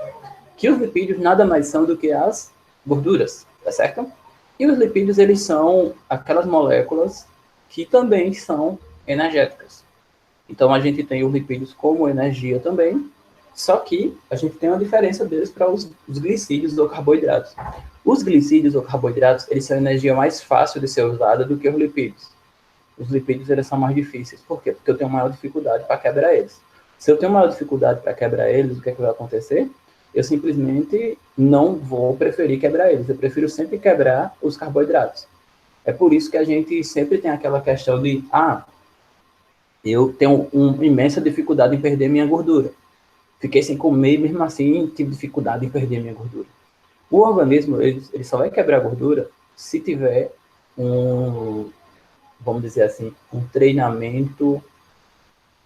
que os lipídios nada mais são do que as gorduras, tá certo? E os lipídios, eles são aquelas moléculas que também são energéticas. Então, a gente tem os lipídios como energia também, só que a gente tem uma diferença deles para os glicídios ou carboidratos. Os glicídios ou carboidratos, eles são energia mais fácil de ser usada do que os lipídios. Os lipídios, eles são mais difíceis. Por quê? Porque eu tenho maior dificuldade para quebrar eles. Se eu tenho maior dificuldade para quebrar eles, o que é que vai acontecer? Eu simplesmente não vou preferir quebrar eles. Eu prefiro sempre quebrar os carboidratos. É por isso que a gente sempre tem aquela questão de, eu tenho uma imensa dificuldade em perder minha gordura. Fiquei sem comer e mesmo assim tive dificuldade em perder minha gordura. O organismo, ele só vai quebrar a gordura se tiver vamos dizer assim, um treinamento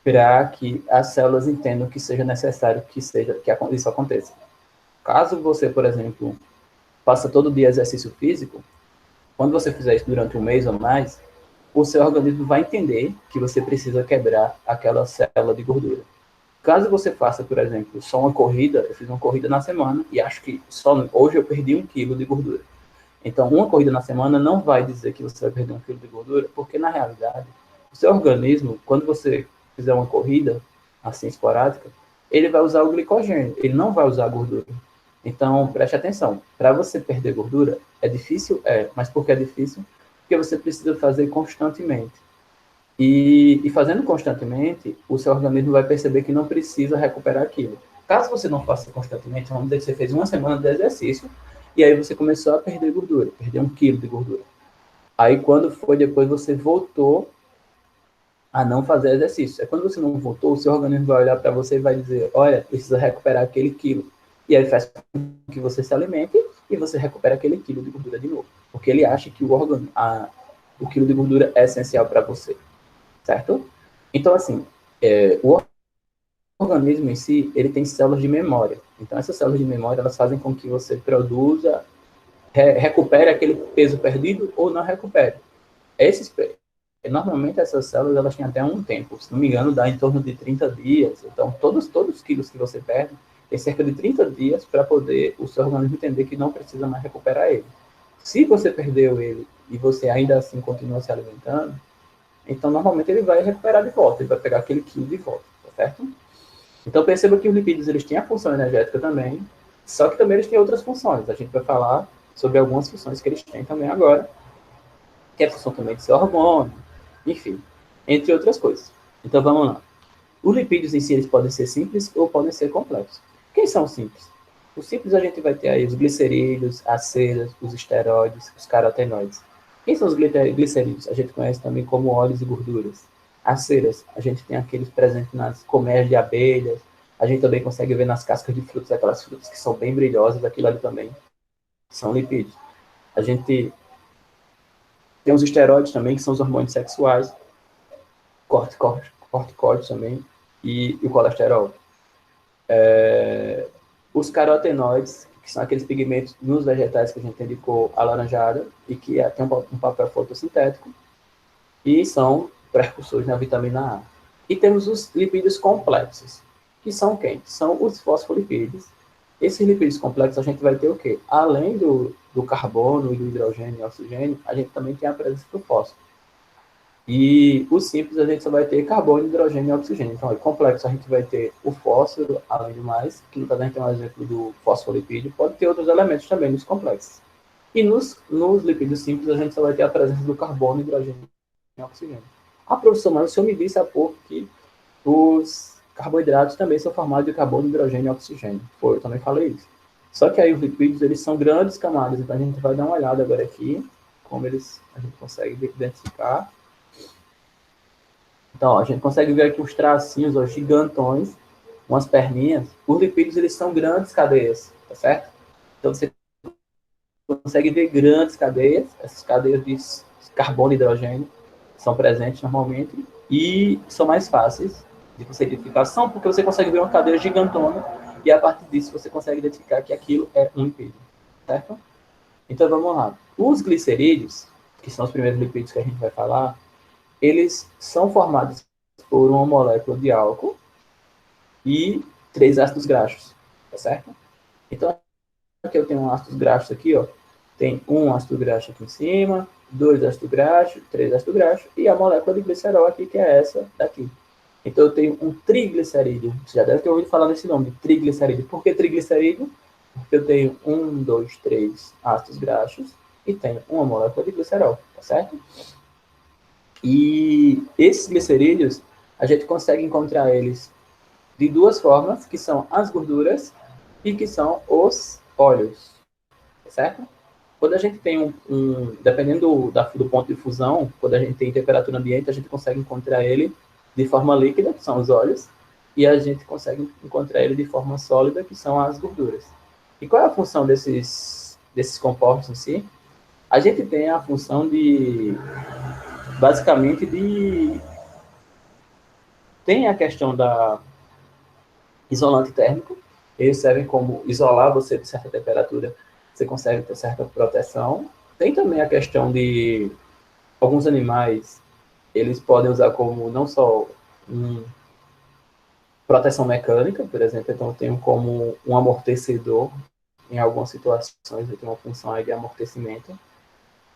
para que as células entendam que seja necessário que isso aconteça. Caso você, por exemplo, faça todo dia exercício físico, quando você fizer isso durante um mês ou mais, o seu organismo vai entender que você precisa quebrar aquela célula de gordura. Caso você faça, por exemplo, só uma corrida, eu fiz uma corrida na semana e acho que só hoje eu perdi 1 quilo de gordura. Então, uma corrida na semana não vai dizer que você vai perder 1 quilo de gordura, porque na realidade, o seu organismo, quando você fizer uma corrida assim esporádica, ele vai usar o glicogênio, ele não vai usar a gordura. Então, preste atenção, para você perder gordura, é difícil? Mas por que é difícil? Porque você precisa fazer constantemente. E fazendo constantemente, o seu organismo vai perceber que não precisa recuperar aquilo. Caso você não faça constantemente, vamos dizer que você fez uma semana de exercício, e aí você começou a perder gordura, perder 1 quilo de gordura. Aí quando foi depois, você voltou a não fazer exercício. É quando você não voltou, o seu organismo vai olhar para você e vai dizer, olha, precisa recuperar aquele quilo. E aí faz com que você se alimente e você recupera aquele quilo de gordura de novo. Porque ele acha que o quilo de gordura é essencial para você. Certo? Então, assim, o organismo em si, ele tem células de memória. Então, essas células de memória, elas fazem com que você produza, recupere aquele peso perdido ou não recupere. Normalmente, essas células, elas têm até um tempo. Se não me engano, dá em torno de 30 dias. Então, todos os quilos que você perde, tem cerca de 30 dias para poder o seu organismo entender que não precisa mais recuperar ele. Se você perdeu ele e você ainda assim continua se alimentando, então, normalmente, ele vai recuperar de volta, ele vai pegar aquele quilo de volta, tá certo? Então, perceba que os lipídios, eles têm a função energética também, só que também eles têm outras funções. A gente vai falar sobre algumas funções que eles têm também agora, que é a função também de ser hormônio, enfim, entre outras coisas. Então, vamos lá. Os lipídios em si, eles podem ser simples ou podem ser complexos. Quem são os simples? Os simples a gente vai ter aí os glicerídeos, as ceras, os esteroides, os carotenoides. Quem são os glicerídeos? A gente conhece também como óleos e gorduras. As ceras, a gente tem aqueles presentes nas colmeias de abelhas, a gente também consegue ver nas cascas de frutas, aquelas frutas que são bem brilhosas, aquilo ali também são lipídios. A gente tem os esteroides também, que são os hormônios sexuais, corticóides também, e o colesterol. Os carotenoides, que são aqueles pigmentos nos vegetais que a gente tem de cor alaranjada e que tem um papel fotossintético, e são precursores na vitamina A. E temos os lipídios complexos, que são quem? São os fosfolipídios. Esses lipídios complexos a gente vai ter o quê? Além do carbono, do hidrogênio e oxigênio, a gente também tem a presença do fósforo. E os simples a gente só vai ter carbono, hidrogênio e oxigênio. Então, complexo a gente vai ter o fósforo, além do mais, que no caso a gente tem um exemplo do fosfolipídio, pode ter outros elementos também nos complexos. E nos lipídios simples a gente só vai ter a presença do carbono, hidrogênio e oxigênio. A professora, o senhor me disse há pouco que os carboidratos também são formados de carbono, hidrogênio e oxigênio. Foi, eu também falei isso. Só que aí os lipídios, eles são grandes camadas, então a gente vai dar uma olhada agora aqui, como a gente consegue identificar. Então, ó, a gente consegue ver aqui os tracinhos, ó, gigantões, umas perninhas. Os lipídios, eles são grandes cadeias, tá certo? Então, você consegue ver grandes cadeias, essas cadeias de carbono e hidrogênio são presentes normalmente e são mais fáceis de você identificação, porque você consegue ver uma cadeia gigantona e a partir disso você consegue identificar que aquilo é um lipídio, certo? Então, vamos lá. Os glicerídeos, que são os primeiros lipídios que a gente vai falar, eles são formados por uma molécula de álcool e 3 ácidos graxos, tá certo? Então, aqui eu tenho um ácido graxo aqui, ó. Tem um ácido graxo aqui em cima, 2 ácidos graxos, 3 ácidos graxos e a molécula de glicerol aqui, que é essa daqui. Então, eu tenho um triglicerídeo. Você já deve ter ouvido falar nesse nome, triglicerídeo. Por que triglicerídeo? Porque eu tenho 1, 2, 3 ácidos graxos e tenho uma molécula de glicerol, tá certo? E esses glicerídeos, a gente consegue encontrar eles de duas formas, que são as gorduras e que são os óleos, certo? Quando a gente tem dependendo do ponto de fusão, quando a gente tem temperatura ambiente, a gente consegue encontrar ele de forma líquida, que são os óleos, e a gente consegue encontrar ele de forma sólida, que são as gorduras. E qual é a função desses compostos em si? A gente tem a função basicamente tem a questão da isolante térmico, eles servem como isolar você de certa temperatura, você consegue ter certa proteção. Tem também a questão de alguns animais, eles podem usar como não só proteção mecânica, por exemplo, então eu tenho como um amortecedor, em algumas situações ele tem uma função aí de amortecimento,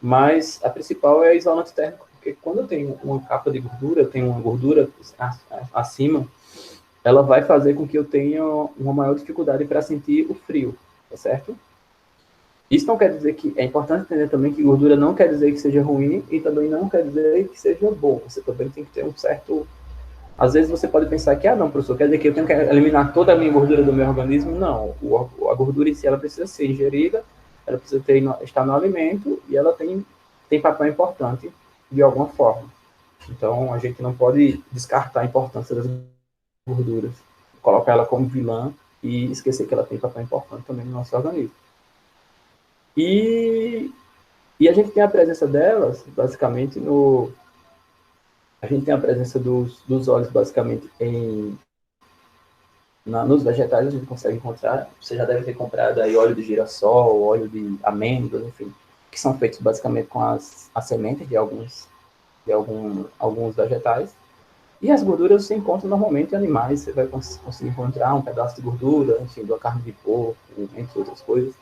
mas a principal é isolante térmico, porque quando eu tenho uma capa de gordura, eu tenho uma gordura acima, ela vai fazer com que eu tenha uma maior dificuldade para sentir o frio, tá certo? Isso não quer dizer que... É importante entender também que gordura não quer dizer que seja ruim e também não quer dizer que seja bom. Você também tem que ter um certo... Às vezes você pode pensar que, não, professor, quer dizer que eu tenho que eliminar toda a minha gordura do meu organismo? Não. A gordura em si, ela precisa ser ingerida, ela precisa estar no alimento e ela tem papel importante de alguma forma. Então, a gente não pode descartar a importância das gorduras, colocar ela como vilã e esquecer que ela tem papel importante também no nosso organismo. E a gente tem a presença delas, basicamente, a gente tem a presença dos óleos, basicamente, nos vegetais, a gente consegue encontrar. Você já deve ter comprado aí óleo de girassol, óleo de amêndoas, enfim, que são feitos basicamente com as sementes de alguns vegetais. E as gorduras você encontra normalmente em animais, você vai conseguir encontrar um pedaço de gordura, enfim, da carne de porco, entre outras coisas.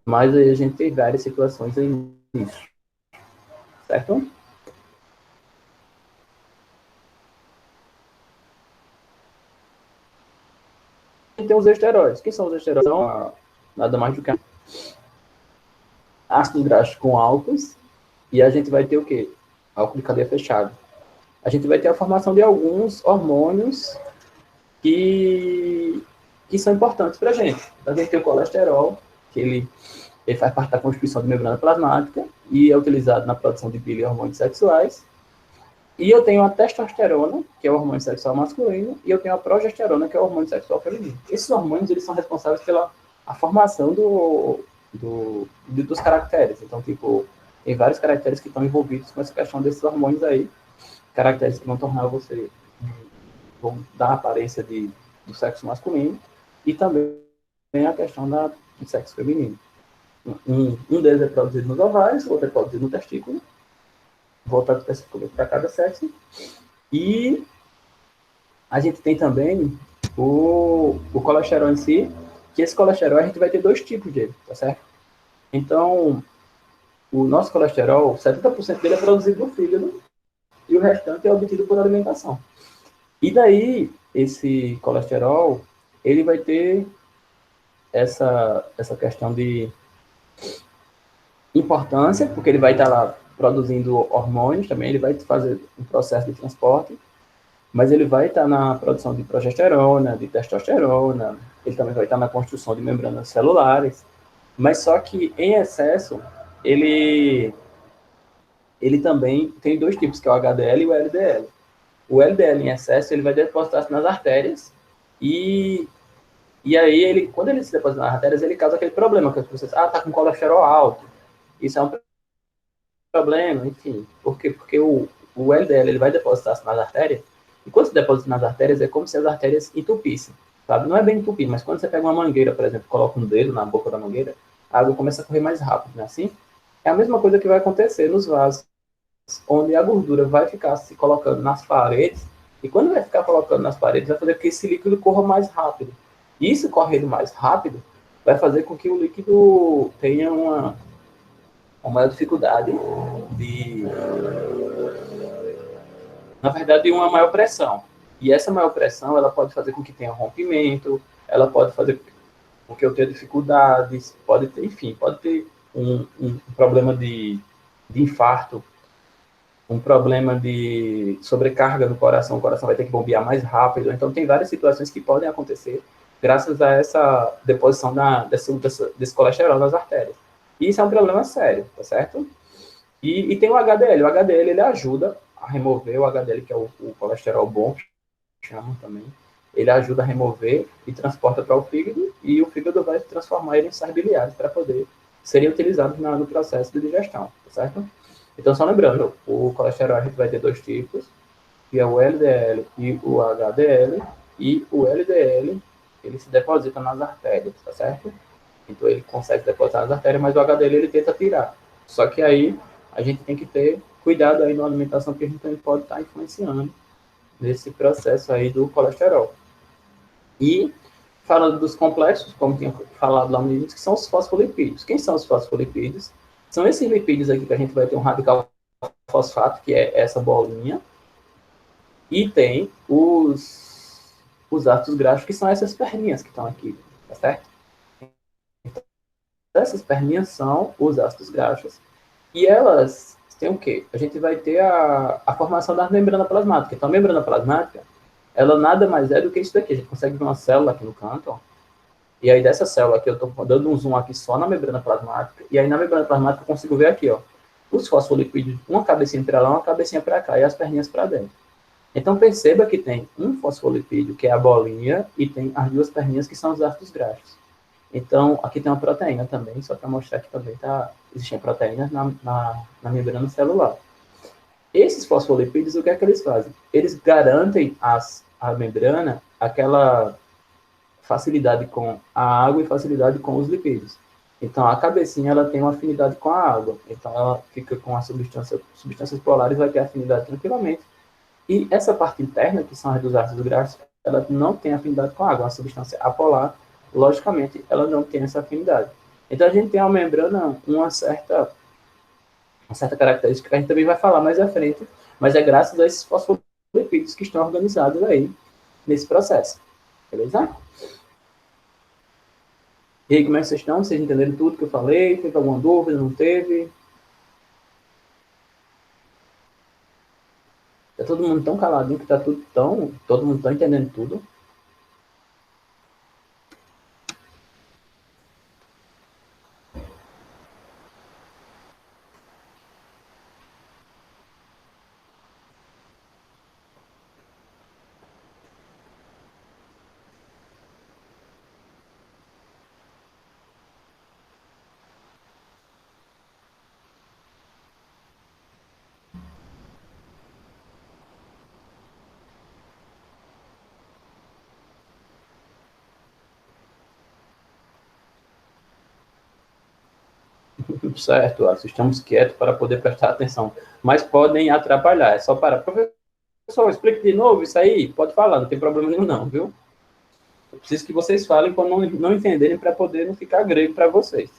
Mas aí a gente tem várias situações aí nisso. Certo? E tem os esteroides. Quem são os esteroides? São nada mais do que ácidos graxos com álcools. E a gente vai ter o quê? Álcool de cadeia fechada. a gente vai ter a formação de alguns hormônios que são importantes para a gente. Então, a gente tem o colesterol, que ele faz parte da constituição de membrana plasmática e é utilizado na produção de bile e hormônios sexuais. E eu tenho a testosterona, que é o hormônio sexual masculino, e eu tenho a progesterona, que é o hormônio sexual feminino. Esses hormônios, eles são responsáveis pela a formação dos caracteres. Então, tipo, tem vários caracteres que estão envolvidos com essa questão desses hormônios aí, caracteres que vão tornar você, vão dar a aparência do sexo masculino, e também a questão do sexo feminino. Um deles é produzido nos ovários, o outro é produzido no testículo, voltado especificamente para cada sexo. E a gente tem também o colesterol em si, que esse colesterol a gente vai ter dois tipos dele, tá certo? Então, o nosso colesterol, 70% dele é produzido no fígado e o restante é obtido por alimentação. E daí, esse colesterol, ele vai ter essa questão de importância, porque ele vai estar lá produzindo hormônios também, ele vai fazer um processo de transporte, mas ele vai estar na produção de progesterona, de testosterona, ele também vai estar na construção de membranas celulares, mas só que em excesso, ele também tem dois tipos, que é o HDL e o LDL. O LDL em excesso, ele vai depositar-se nas artérias e aí, quando ele se deposita nas artérias, ele causa aquele problema que as pessoas, tá com colesterol alto. Isso é um problema, enfim. Por quê? Porque o LDL ele vai depositar-se nas artérias, e quando se deposita nas artérias, é como se as artérias entupissem, sabe? Não é bem entupir, mas quando você pega uma mangueira, por exemplo, coloca um dedo na boca da mangueira, a água começa a correr mais rápido, não é assim? É a mesma coisa que vai acontecer nos vasos, onde a gordura vai ficar se colocando nas paredes, e quando vai ficar colocando nas paredes, vai fazer com que esse líquido corra mais rápido. E isso correndo mais rápido vai fazer com que o líquido tenha uma maior dificuldade de, na verdade, uma maior pressão. E essa maior pressão, ela pode fazer com que tenha rompimento, ela pode fazer com que eu tenha dificuldades, pode ter, enfim, pode ter um problema de infarto, um problema de sobrecarga no coração, o coração vai ter que bombear mais rápido. Então, tem várias situações que podem acontecer graças a essa deposição desse colesterol nas artérias. E isso é um problema sério, tá certo? E tem o HDL. O HDL, ele ajuda a remover o HDL, que é o colesterol bom, que chamam também. Ele ajuda a remover e transporta para o fígado, e o fígado vai transformar ele em sais biliares para poder serem utilizados no processo de digestão, tá certo? Então, só lembrando, o colesterol a gente vai ter dois tipos, que é o LDL e o HDL, e o LDL, ele se deposita nas artérias, tá certo? Então, ele consegue depositar nas artérias, mas o HDL ele tenta tirar. Só que aí, a gente tem que ter cuidado aí na alimentação, que a gente também pode estar influenciando nesse processo aí do colesterol. E, falando dos complexos, como tinha falado lá no início, que são os fosfolipídios. Quem são os fosfolipídios? São esses lipídios aqui que a gente vai ter um radical fosfato, que é essa bolinha, e tem os ácidos graxos, que são essas perninhas que estão aqui, tá certo? Então, essas perninhas são os ácidos graxos, e elas têm o quê? A gente vai ter a formação da membrana plasmática. Então, a membrana plasmática, ela nada mais é do que isso daqui. A gente consegue ver uma célula aqui no canto, ó. E aí, dessa célula aqui, eu estou dando um zoom aqui só na membrana plasmática. E aí, na membrana plasmática, eu consigo ver aqui, ó, os fosfolipídios, uma cabecinha para lá, uma cabecinha para cá, e as perninhas para dentro. Então, perceba que tem um fosfolipídio, que é a bolinha, e tem as duas perninhas, que são os ácidos graxos. Então, aqui tem uma proteína também, só para mostrar que também existem proteínas na membrana celular. Esses fosfolipídios, o que é que eles fazem? Eles garantem a membrana aquela facilidade com a água e facilidade com os lipídios. Então, a cabecinha, ela tem uma afinidade com a água. Então, ela fica com a substâncias polares, vai ter afinidade tranquilamente. E essa parte interna, que são as dos ácidos graxos, ela não tem afinidade com a água. A substância apolar, logicamente, ela não tem essa afinidade. Então, a gente tem uma membrana, uma certa característica que a gente também vai falar mais à frente, mas é graças a esses fosfolipídios que estão organizados aí nesse processo. Beleza? E aí, como é que vocês estão? Vocês entenderam tudo que eu falei? Teve alguma dúvida? Não teve? Tá todo mundo tão caladinho que tá tudo tão... Todo mundo tá entendendo tudo. Certo, estamos quietos para poder prestar atenção. Mas podem atrapalhar, é só para... Professor, explique de novo isso aí? Pode falar, não tem problema nenhum não, viu? Eu preciso que vocês falem quando não entenderem para poder não ficar grego para vocês.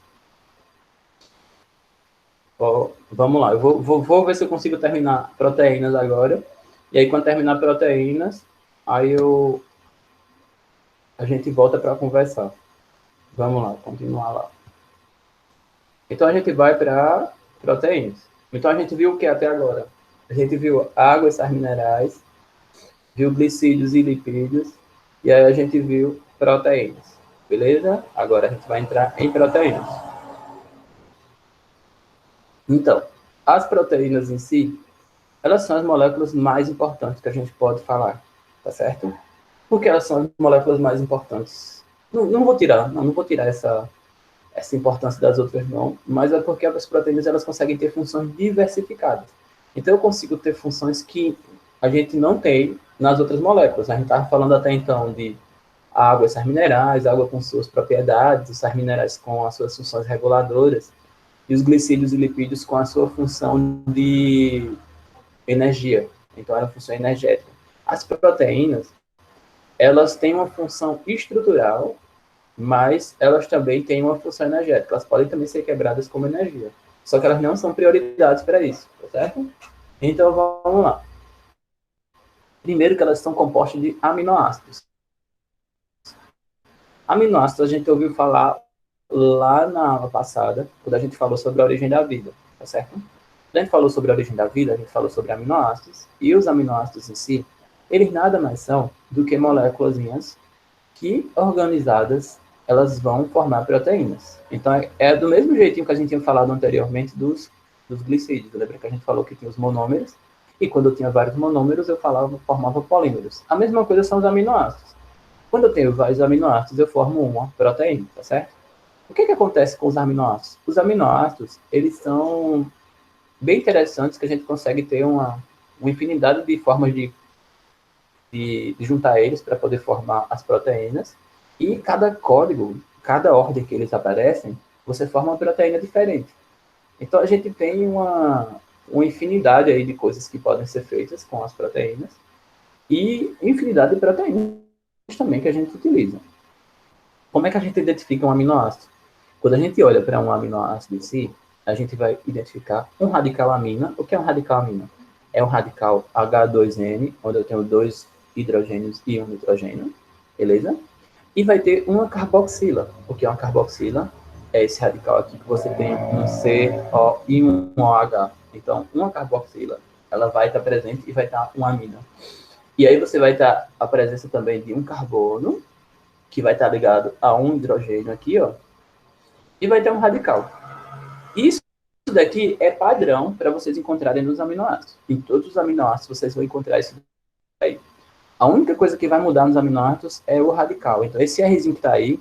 Ó, vamos lá, eu vou ver se eu consigo terminar proteínas agora. E aí, quando terminar proteínas, aí a gente volta para conversar. Vamos lá, continuar lá. Então, a gente vai para proteínas. Então, a gente viu o que até agora? A gente viu água e sais minerais, viu glicídios e lipídios, e aí a gente viu proteínas. Beleza? Agora a gente vai entrar em proteínas. Então, as proteínas em si, elas são as moléculas mais importantes que a gente pode falar, tá certo? Porque elas são as moléculas mais importantes. Não vou tirar essa importância das outras não, mas é porque as proteínas elas conseguem ter funções diversificadas. Então eu consigo ter funções que a gente não tem nas outras moléculas. A gente estava falando até então de água e sais minerais, água com suas propriedades, os sais minerais com as suas funções reguladoras, e os glicídios e lipídios com a sua função de energia. Então, era a função energética. As proteínas, elas têm uma função estrutural, mas elas também têm uma função energética. Elas podem também ser quebradas como energia. Só que elas não são prioridades para isso, tá certo? Então, vamos lá. Primeiro que elas são compostas de aminoácidos. Aminoácidos a gente ouviu falar lá na aula passada, quando a gente falou sobre a origem da vida, tá certo? Quando a gente falou sobre a origem da vida, a gente falou sobre aminoácidos, e os aminoácidos em si, eles nada mais são do que moléculas que, organizadas, elas vão formar proteínas. Então, é do mesmo jeitinho que a gente tinha falado anteriormente dos glicídios. Lembra que a gente falou que tinha os monômeros, e quando eu tinha vários monômeros, eu formava polímeros. A mesma coisa são os aminoácidos. Quando eu tenho vários aminoácidos, eu formo uma proteína, tá certo? O que acontece com os aminoácidos? Os aminoácidos, eles são bem interessantes, que a gente consegue ter uma infinidade de formas de juntar eles para poder formar as proteínas. E cada código, cada ordem que eles aparecem, você forma uma proteína diferente. Então, a gente tem uma infinidade aí de coisas que podem ser feitas com as proteínas e infinidade de proteínas também que a gente utiliza. Como é que a gente identifica um aminoácido? Quando a gente olha para um aminoácido em si, a gente vai identificar um radical amina. O que é um radical amina? É um radical H2N, onde eu tenho 2 hidrogênios e um nitrogênio, beleza? E vai ter uma carboxila. O que é uma carboxila? É esse radical aqui que você tem um CO e um OH. Então, uma carboxila, ela vai estar presente e vai estar um amina. E aí você vai estar a presença também de um carbono, que vai estar ligado a um hidrogênio aqui, ó, e vai ter um radical. Isso daqui é padrão para vocês encontrarem nos aminoácidos. Em todos os aminoácidos vocês vão encontrar isso aí. A única coisa que vai mudar nos aminoácidos é o radical. Então, esse Rzinho que está aí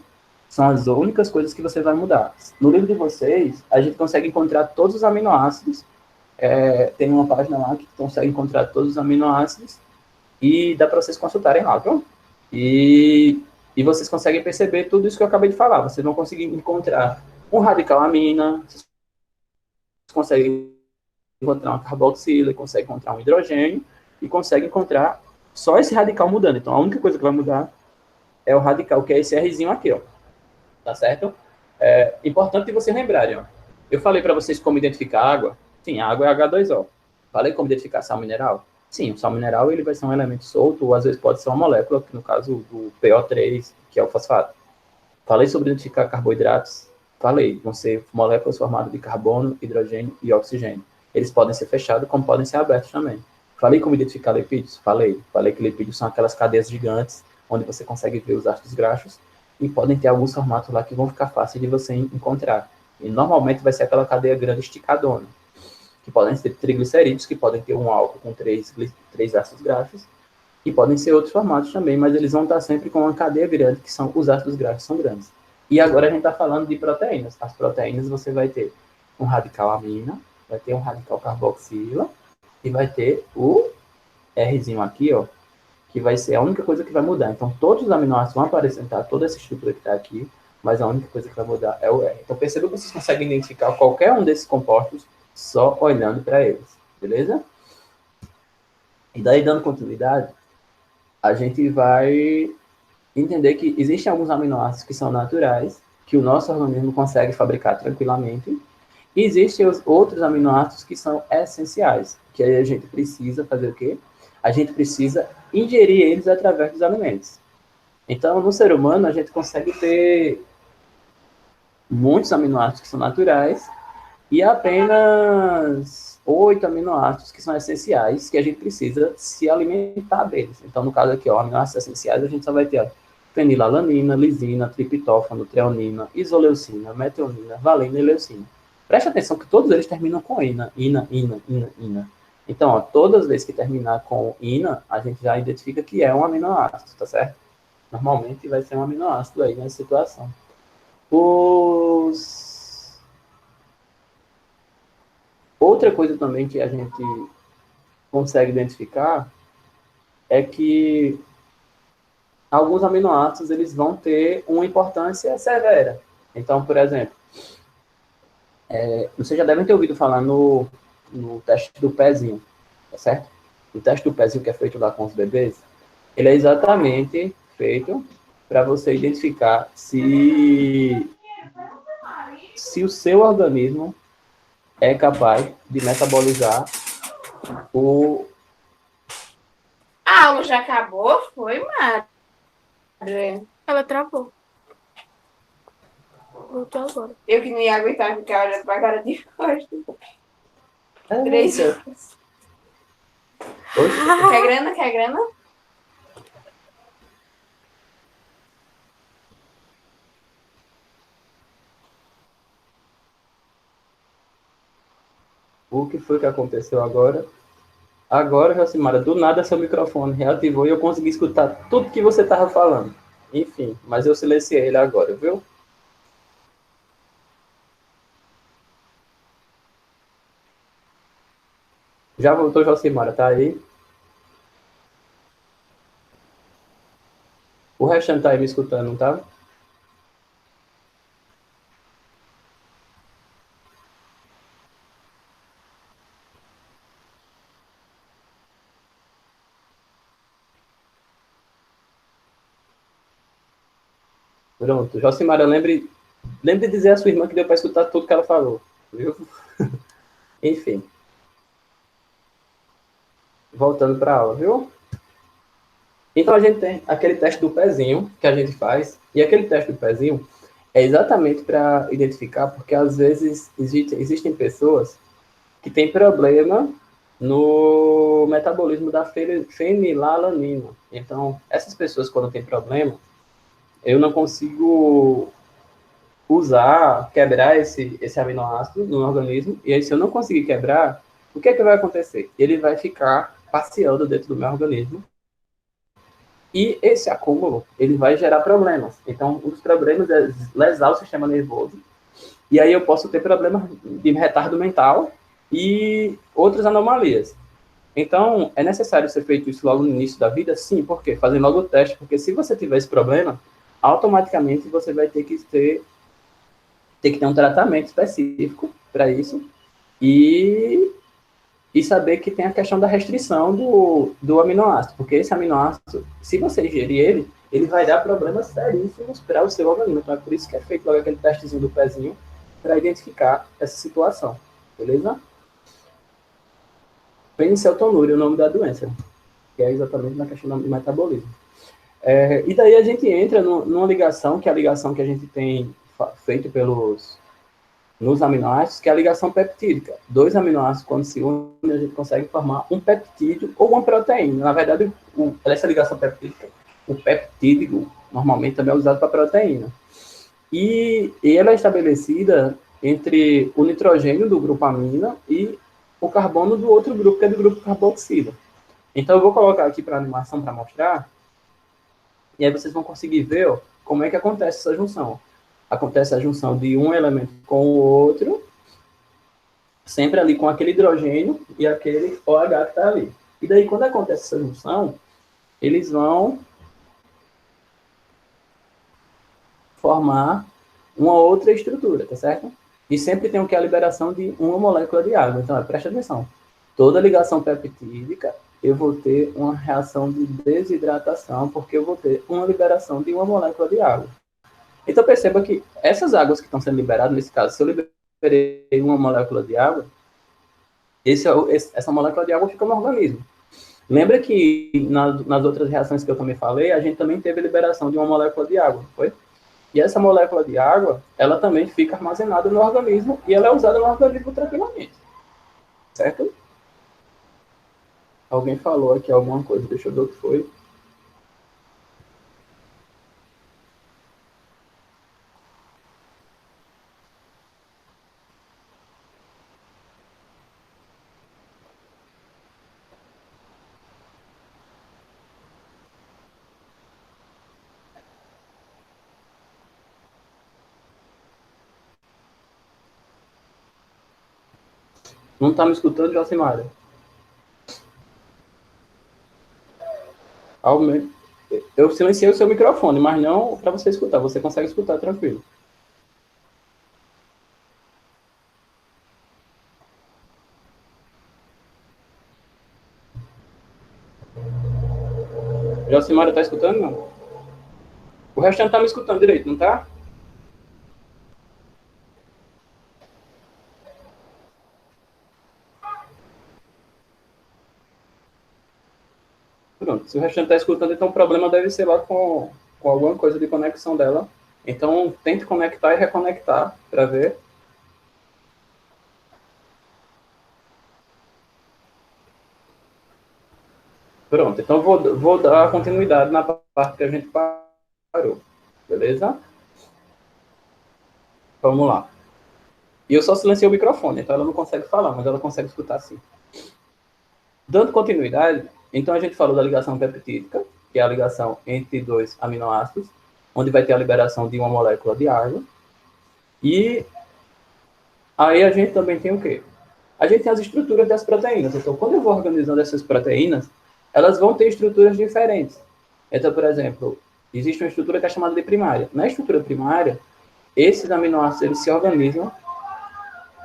são as únicas coisas que você vai mudar. No livro de vocês, a gente consegue encontrar todos os aminoácidos. Tem uma página lá que consegue encontrar todos os aminoácidos e dá para vocês consultarem lá, viu? E vocês conseguem perceber tudo isso que eu acabei de falar. Vocês vão conseguir encontrar um radical amina, vocês conseguem encontrar uma carboxila, conseguem encontrar um hidrogênio e conseguem encontrar só esse radical mudando. Então, a única coisa que vai mudar é o radical, que é esse Rzinho aqui, ó. Tá certo? É importante vocês lembrarem, ó. Eu falei para vocês como identificar água. Sim, a água é H2O. Falei como identificar sal mineral. Sim, o sal mineral ele vai ser um elemento solto, ou às vezes pode ser uma molécula, que no caso do PO3, que é o fosfato. Falei sobre identificar carboidratos. Falei, vão ser moléculas formadas de carbono, hidrogênio e oxigênio. Eles podem ser fechados, como podem ser abertos também. Falei como identificar lipídios? Falei. Falei que lipídios são aquelas cadeias gigantes, onde você consegue ver os ácidos graxos, e podem ter alguns formatos lá que vão ficar fáceis de você encontrar. E normalmente vai ser aquela cadeia grande esticadona, que podem ser triglicerídeos, que podem ter um álcool com três ácidos graxos, e podem ser outros formatos também, mas eles vão estar sempre com uma cadeia grande, que são os ácidos graxos são grandes. E agora a gente está falando de proteínas. As proteínas você vai ter um radical amina, vai ter um radical carboxila, e vai ter o Rzinho aqui, ó, que vai ser a única coisa que vai mudar. Então, todos os aminoácidos vão apresentar toda essa estrutura que está aqui, mas a única coisa que vai mudar é o R. Então, perceba que vocês conseguem identificar qualquer um desses compostos só olhando para eles, beleza? E daí, dando continuidade, a gente vai entender que existem alguns aminoácidos que são naturais, que o nosso organismo consegue fabricar tranquilamente, e existem os outros aminoácidos que são essenciais, que aí a gente precisa fazer o quê? A gente precisa ingerir eles através dos alimentos. Então, no ser humano, a gente consegue ter muitos aminoácidos que são naturais e apenas 8 aminoácidos que são essenciais, que a gente precisa se alimentar deles. Então, no caso aqui, ó, aminoácidos essenciais, a gente só vai ter ó, fenilalanina, lisina, triptófano, treonina, isoleucina, metionina, valina e leucina. Preste atenção que todos eles terminam com ina. Então, ó, todas as vezes que terminar com ina, a gente já identifica que é um aminoácido, tá certo? Normalmente vai ser um aminoácido aí nessa situação. Outra coisa também que a gente consegue identificar é que alguns aminoácidos eles vão ter uma importância severa. Então, por exemplo, vocês já devem ter ouvido falar no teste do pezinho, tá certo? O teste do pezinho que é feito lá com os bebês, ele é exatamente feito para você identificar se o seu organismo é capaz de metabolizar o... A aula já acabou? Foi, Mari? Ela travou. Voltou agora. Eu que não ia aguentar ficar olhando pra cara de rosto. 3 horas. Quer grana? Quer grana? O que foi que aconteceu agora? Agora, Jacimara, do nada seu microfone reativou e eu consegui escutar tudo que você estava falando. Enfim, mas eu silenciei ele agora, viu? Já voltou, Jacimara, tá aí? O restante tá aí me escutando, não tá? Pronto. Jocimara, lembre de dizer à sua irmã que deu para escutar tudo que ela falou, viu? Enfim. Voltando para a aula, viu? Então, a gente tem aquele teste do pezinho que a gente faz, e aquele teste do pezinho é exatamente para identificar, porque às vezes existem pessoas que têm problema no metabolismo da fenilalanina. Então, essas pessoas, quando têm problema, eu não consigo quebrar esse aminoácido no organismo, e aí se eu não conseguir quebrar, o que é que vai acontecer? Ele vai ficar passeando dentro do meu organismo, e esse acúmulo, ele vai gerar problemas. Então, um dos problemas é lesar o sistema nervoso, e aí eu posso ter problemas de retardo mental e outras anomalias. Então, é necessário ser feito isso logo no início da vida? Sim, por quê? Fazendo logo o teste, porque se você tiver esse problema, automaticamente você vai ter que ter um tratamento específico para isso e saber que tem a questão da restrição do aminoácido, porque esse aminoácido, se você ingerir ele vai dar problemas seríssimos para o seu organismo. Então é por isso que é feito logo aquele testezinho do pezinho para identificar essa situação, beleza? Fenilcetonúria é o nome da doença, que é exatamente na questão do metabolismo. E daí a gente entra numa ligação, que é a ligação que a gente tem feito pelos nos aminoácidos, que é a ligação peptídica. Dois aminoácidos, quando se unem, a gente consegue formar um peptídeo ou uma proteína. Na verdade, essa ligação peptídica, o peptídico, normalmente também é usado para proteína. E ela é estabelecida entre o nitrogênio do grupo amina e o carbono do outro grupo, que é do grupo carboxila. Então, eu vou colocar aqui para a animação para mostrar, e aí vocês vão conseguir ver, ó, como é que acontece essa junção. Acontece a junção de um elemento com o outro, sempre ali com aquele hidrogênio e aquele OH que está ali. E daí, quando acontece essa junção, eles vão formar uma outra estrutura, tá certo? E sempre tem o que? A liberação de uma molécula de água. Então, preste atenção. Toda ligação peptídica, eu vou ter uma reação de desidratação, porque eu vou ter uma liberação de uma molécula de água. Então, perceba que essas águas que estão sendo liberadas, nesse caso, se eu liberei uma molécula de água, essa molécula de água fica no organismo. Lembra que nas outras reações que eu também falei, a gente também teve a liberação de uma molécula de água, não foi? E essa molécula de água, ela também fica armazenada no organismo e ela é usada no organismo tranquilamente. Certo? Alguém falou aqui alguma coisa, deixa eu ver o que foi. Não está me escutando, Josimara? Eu silenciei o seu microfone, mas não para você escutar. Você consegue escutar tranquilo. Josimara, está escutando, não? O restante está me escutando direito, não está? Pronto, se o restante está escutando, então o problema deve ser lá com alguma coisa de conexão dela. Então, tente conectar e reconectar para ver. Pronto, então vou dar continuidade na parte que a gente parou. Beleza? Vamos lá. E eu só silenciei o microfone, então ela não consegue falar, mas ela consegue escutar sim. Dando continuidade, então a gente falou da ligação peptídica, que é a ligação entre dois aminoácidos, onde vai ter a liberação de uma molécula de água. E aí a gente também tem o quê? A gente tem as estruturas das proteínas. Então, quando eu vou organizando essas proteínas, elas vão ter estruturas diferentes. Então, por exemplo, existe uma estrutura que é chamada de primária. Na estrutura primária, esses aminoácidos eles se organizam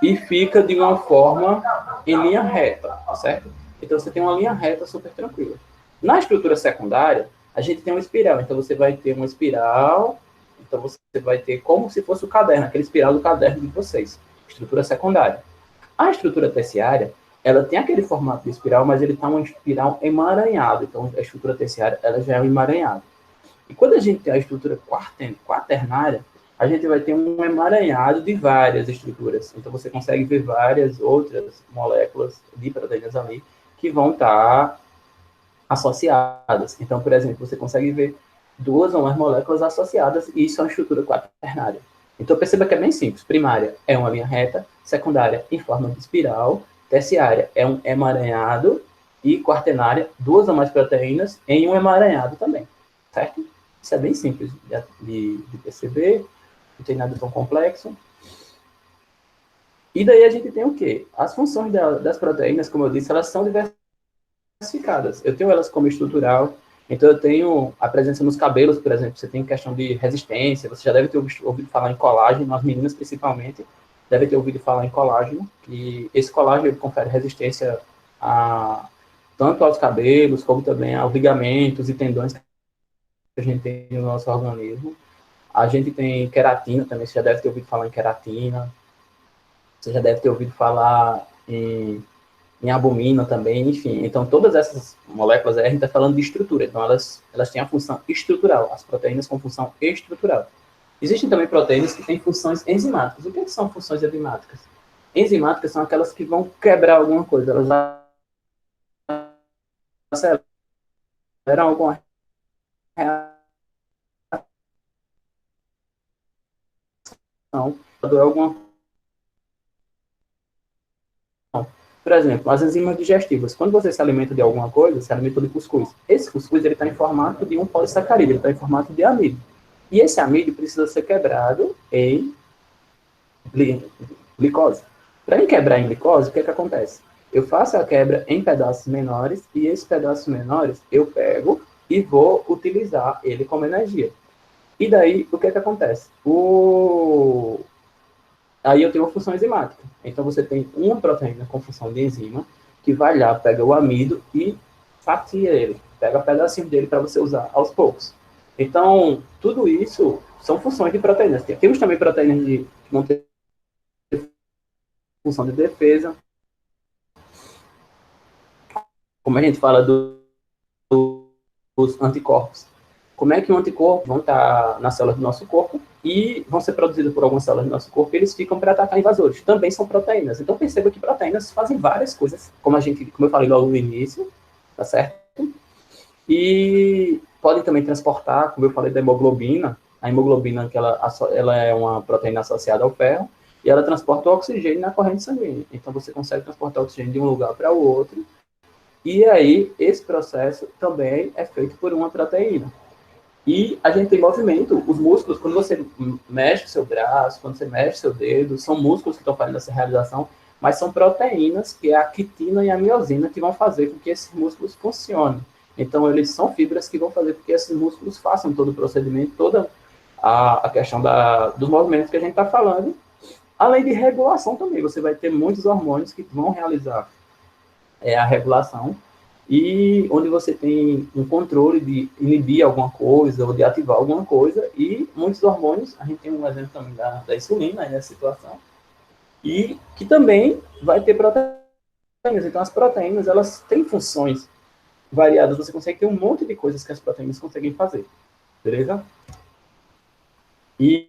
e fica de uma forma em linha reta, certo? Então, você tem uma linha reta super tranquila. Na estrutura secundária, a gente tem uma espiral. Então, você vai ter uma espiral. Então, você vai ter como se fosse o caderno, aquele espiral do caderno de vocês. Estrutura secundária. A estrutura terciária, ela tem aquele formato de espiral, mas ele está uma espiral emaranhada. Então, a estrutura terciária, ela já é um emaranhado. E quando a gente tem a estrutura quaternária, a gente vai ter um emaranhado de várias estruturas. Então, você consegue ver várias outras moléculas de proteínas ali que vão estar associadas. Então, por exemplo, você consegue ver duas ou mais moléculas associadas e isso é uma estrutura quaternária. Então, perceba que é bem simples. Primária é uma linha reta, secundária em forma de espiral, terciária é um emaranhado e quaternária, duas ou mais proteínas em um emaranhado também, certo? Isso é bem simples de perceber, não tem nada tão complexo. E daí a gente tem o quê? As funções das proteínas, como eu disse, elas são diversificadas. Eu tenho elas como estrutural, então eu tenho a presença nos cabelos, por exemplo, você tem questão de resistência, você já deve ter ouvido falar em colágeno, as meninas principalmente, devem ter ouvido falar em colágeno, e esse colágeno ele confere resistência tanto aos cabelos, como também aos ligamentos e tendões que a gente tem no nosso organismo. A gente tem queratina também, você já deve ter ouvido falar em queratina, você já deve ter ouvido falar em albumina também, enfim. Então, todas essas moléculas aí, a gente está falando de estrutura. Então, elas têm a função estrutural, as proteínas com função estrutural. Existem também proteínas que têm funções enzimáticas. O que são funções enzimáticas? Enzimáticas são aquelas que vão quebrar alguma coisa, elas aceleram alguma reação, alguma. Por exemplo, as enzimas digestivas. Quando você se alimenta de alguma coisa, se alimenta de cuscuz. Esse cuscuz está em formato de um polissacarídeo, ele está em formato de amido. E esse amido precisa ser quebrado em glicose. Para ele quebrar em glicose, o que acontece? Eu faço a quebra em pedaços menores, e esses pedaços menores eu pego e vou utilizar ele como energia. E daí, o que acontece? Aí eu tenho uma função enzimática. Então, você tem uma proteína com função de enzima, que vai lá, pega o amido e fatia ele. Pega pedacinho dele para você usar aos poucos. Então, tudo isso são funções de proteínas. Temos também proteínas que vão ter função de defesa. Como a gente fala dos anticorpos. Como é que um anticorpo vão estar nas células do nosso corpo e vão ser produzidos por algumas células do nosso corpo e eles ficam para atacar invasores. Também são proteínas. Então, perceba que proteínas fazem várias coisas, como eu falei logo no início, tá certo? E podem também transportar, como eu falei da hemoglobina. A hemoglobina, que ela é uma proteína associada ao ferro, e ela transporta o oxigênio na corrente sanguínea. Então, você consegue transportar o oxigênio de um lugar para o outro. E aí, esse processo também é feito por uma proteína. E a gente tem movimento, os músculos, quando você mexe o seu braço, quando você mexe o seu dedo, são músculos que estão fazendo essa realização, mas são proteínas, que é a quitina e a miosina, que vão fazer com que esses músculos funcionem. Então, eles são fibras que vão fazer com que esses músculos façam todo o procedimento, toda a questão dos movimentos que a gente está falando. Além de regulação também, você vai ter muitos hormônios que vão realizar a regulação, e onde você tem um controle de inibir alguma coisa ou de ativar alguma coisa, e muitos hormônios, a gente tem um exemplo também da insulina aí nessa situação, e que também vai ter proteínas. Então, as proteínas, elas têm funções variadas, você consegue ter um monte de coisas que as proteínas conseguem fazer, beleza? E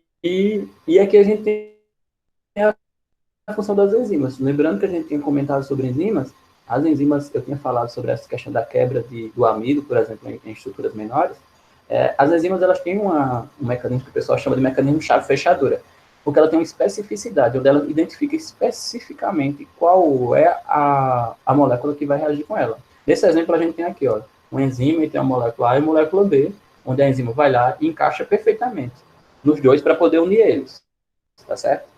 aqui a gente tem a função das enzimas. Lembrando que a gente tinha comentado sobre enzimas, as enzimas, eu tinha falado sobre essa questão da quebra do amido, por exemplo, em estruturas menores. As enzimas, elas têm um mecanismo que o pessoal chama de mecanismo chave-fechadura, porque ela tem uma especificidade, onde ela identifica especificamente qual é a molécula que vai reagir com ela. Nesse exemplo, a gente tem aqui, ó, uma enzima entre a molécula A e a molécula B, onde a enzima vai lá e encaixa perfeitamente nos dois para poder unir eles, tá certo?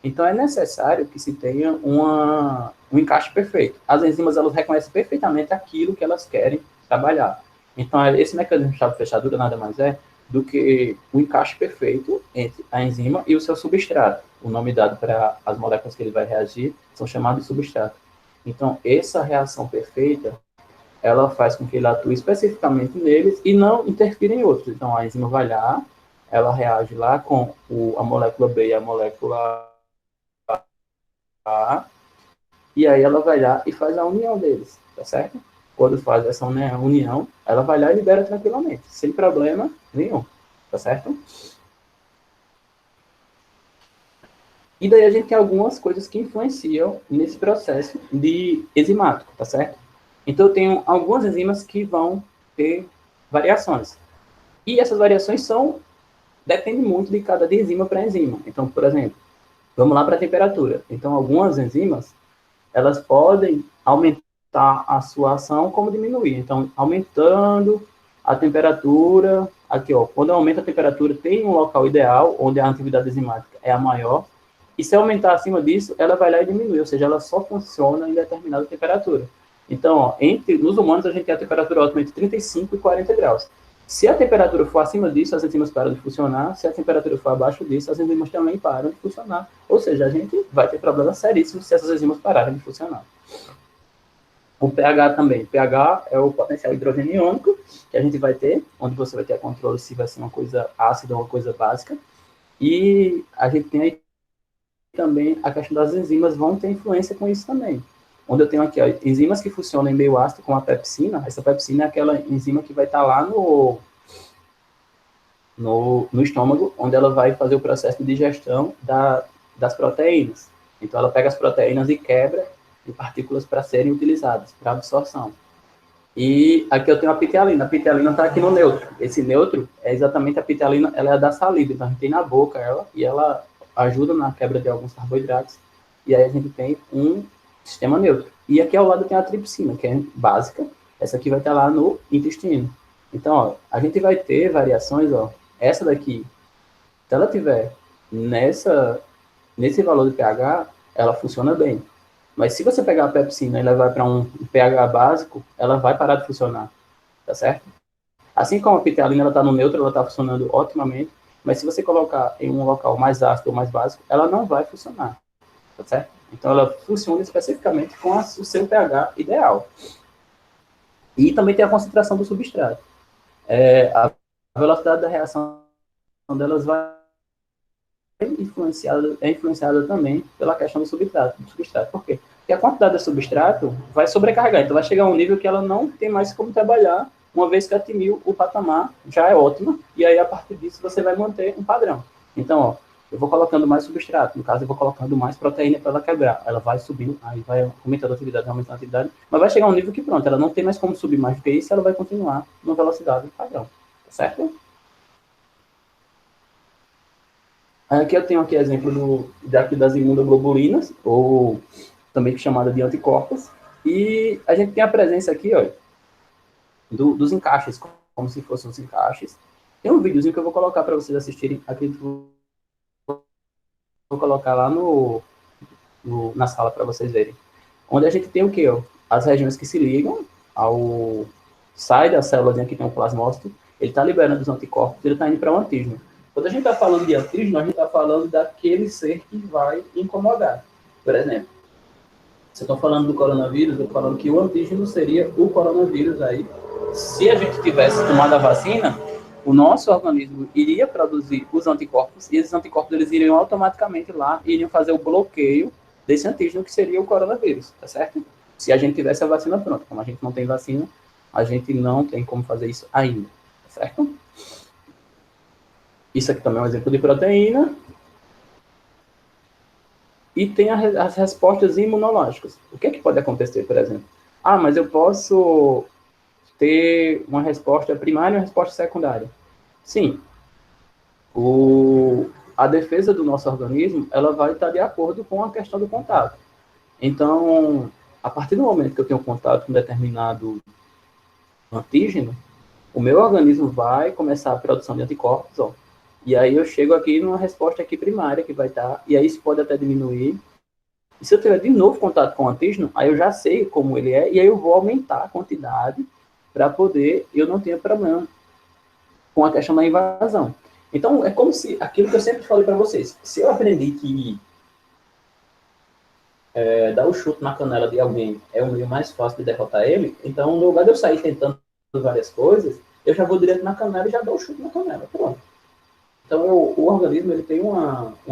Então, é necessário que se tenha um encaixe perfeito. As enzimas, elas reconhecem perfeitamente aquilo que elas querem trabalhar. Então, esse mecanismo de chave-fechadura nada mais é do que o encaixe perfeito entre a enzima e o seu substrato. O nome dado para as moléculas que ele vai reagir são chamados de substrato. Então, essa reação perfeita, ela faz com que ele atue especificamente neles e não interfira em outros. Então, a enzima vai lá, ela reage lá com a molécula B e a molécula A, e aí ela vai lá e faz a união deles, tá certo? Quando faz essa união, ela vai lá e libera tranquilamente, sem problema nenhum, tá certo? E daí a gente tem algumas coisas que influenciam nesse processo de enzimático, tá certo? Então eu tenho algumas enzimas que vão ter variações. E essas variações dependem muito de cada enzima para enzima. Então, por exemplo, vamos lá para a temperatura. Então, algumas enzimas, elas podem aumentar a sua ação como diminuir. Então, aumentando a temperatura, aqui, ó, quando aumenta a temperatura, tem um local ideal, onde a atividade enzimática é a maior, e se aumentar acima disso, ela vai lá e diminui, ou seja, ela só funciona em determinada temperatura. Então, ó, nos humanos, a gente tem a temperatura ótima entre 35 e 40 graus. Se a temperatura for acima disso, as enzimas param de funcionar. Se a temperatura for abaixo disso, as enzimas também param de funcionar. Ou seja, a gente vai ter problemas seríssimos se essas enzimas pararem de funcionar. O pH também. pH é o potencial hidrogênio iônico que a gente vai ter, onde você vai ter a controle se vai ser uma coisa ácida ou uma coisa básica. E a gente tem aí também a questão das enzimas vão ter influência com isso também. Onde eu tenho aqui, ó, enzimas que funcionam em meio ácido, como a pepsina. Essa pepsina é aquela enzima que vai estar lá no estômago, onde ela vai fazer o processo de digestão das proteínas. Então, ela pega as proteínas e quebra em partículas para serem utilizadas, para absorção. E aqui eu tenho a pitialina. A pitialina está aqui no neutro. Esse neutro é exatamente a pitialina, ela é da saliva, então a gente tem na boca ela, e ela ajuda na quebra de alguns carboidratos. E aí a gente tem um sistema neutro. E aqui ao lado tem a tripsina, que é básica. Essa aqui vai estar lá no intestino. Então, ó, a gente vai ter variações, ó. Essa daqui, se ela tiver nesse valor de pH, ela funciona bem. Mas se você pegar a pepsina e levar para um pH básico, ela vai parar de funcionar, tá certo? Assim como a pitialina, ela está no neutro, ela está funcionando otimamente, mas se você colocar em um local mais ácido ou mais básico, ela não vai funcionar, tá certo? Então, ela funciona especificamente com o seu pH ideal. E também tem a concentração do substrato. A velocidade da reação delas vai influenciada também pela questão do substrato. Por quê? Porque a quantidade de substrato vai sobrecarregar, então vai chegar a um nível que ela não tem mais como trabalhar, uma vez que atingiu o patamar, já é ótima, e aí a partir disso você vai manter um padrão. Então, ó, eu vou colocando mais substrato, no caso eu vou colocando mais proteína para ela quebrar, ela vai subindo, aí vai aumentando a atividade, mas vai chegar a um nível que pronto, ela não tem mais como subir mais do que isso, ela vai continuar numa velocidade padrão, tá certo? Aqui eu tenho aqui exemplo daqui das imunoglobulinas, ou também chamada de anticorpos, e a gente tem a presença aqui, ó, dos encaixes, como se fossem os encaixes. Tem um videozinho que eu vou colocar para vocês assistirem, acredito que vou colocar lá na sala para vocês verem. Onde a gente tem o quê? Ó? As regiões que se ligam sai da célula que tem um plasmócito, ele está liberando os anticorpos, ele está indo para o antígeno. Quando a gente está falando de antígeno, a gente está falando daquele ser que vai incomodar. Por exemplo, se eu estou falando do coronavírus, eu estou falando que o antígeno seria o coronavírus aí. Se a gente tivesse tomado a vacina, o nosso organismo iria produzir os anticorpos, e esses anticorpos eles iriam automaticamente lá e iriam fazer o bloqueio desse antígeno, que seria o coronavírus, tá certo? Se a gente tivesse a vacina pronta. Como a gente não tem vacina, a gente não tem como fazer isso ainda, tá certo? Isso aqui também é um exemplo de proteína. E tem as respostas imunológicas. O que é que pode acontecer, por exemplo? Ah, mas eu posso ter uma resposta primária e uma resposta secundária. Sim. A defesa do nosso organismo, ela vai estar de acordo com a questão do contato. Então, a partir do momento que eu tenho contato com um determinado antígeno, o meu organismo vai começar a produção de anticorpos, ó. E aí eu chego aqui numa resposta aqui primária que vai estar, e aí isso pode até diminuir. E se eu tiver de novo contato com o antígeno, aí eu já sei como ele é, e aí eu vou aumentar a quantidade para poder eu não ter problema com a questão da invasão. Então, é como se, aquilo que eu sempre falei para vocês, se eu aprendi que dar o chute na canela de alguém é o meio mais fácil de derrotar ele, então, no lugar de eu sair tentando várias coisas, eu já vou direto na canela e já dou o chute na canela, pronto. Então, o organismo ele tem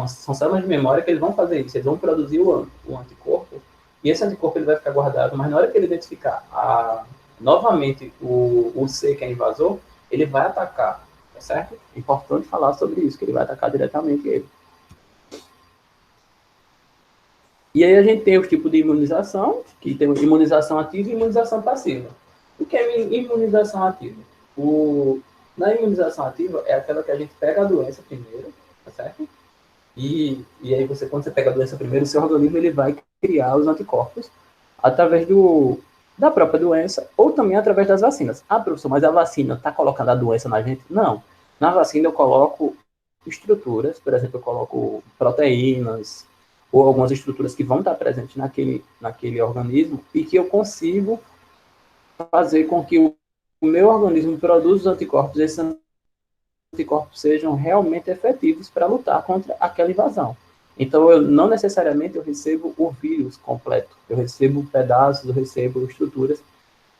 são células de memória que eles vão fazer isso, eles vão produzir o anticorpo, e esse anticorpo ele vai ficar guardado, mas na hora que ele identificar novamente o ser que é invasor, ele vai atacar, tá certo? É importante falar sobre isso, que ele vai atacar diretamente ele. E aí a gente tem os tipos de imunização, que tem imunização ativa e imunização passiva. O que é imunização ativa? Na imunização ativa é aquela que a gente pega a doença primeiro, tá certo? E aí quando você pega a doença primeiro, o seu organismo ele vai criar os anticorpos através da própria doença ou também através das vacinas. Ah, professor, mas a vacina está colocando a doença na gente? Não. Na vacina eu coloco estruturas, por exemplo, eu coloco proteínas ou algumas estruturas que vão estar presentes naquele organismo e que eu consigo fazer com que o meu organismo produza os anticorpos, esses anticorpos sejam realmente efetivos para lutar contra aquela invasão. Então, não necessariamente eu recebo o vírus completo, eu recebo pedaços, eu recebo estruturas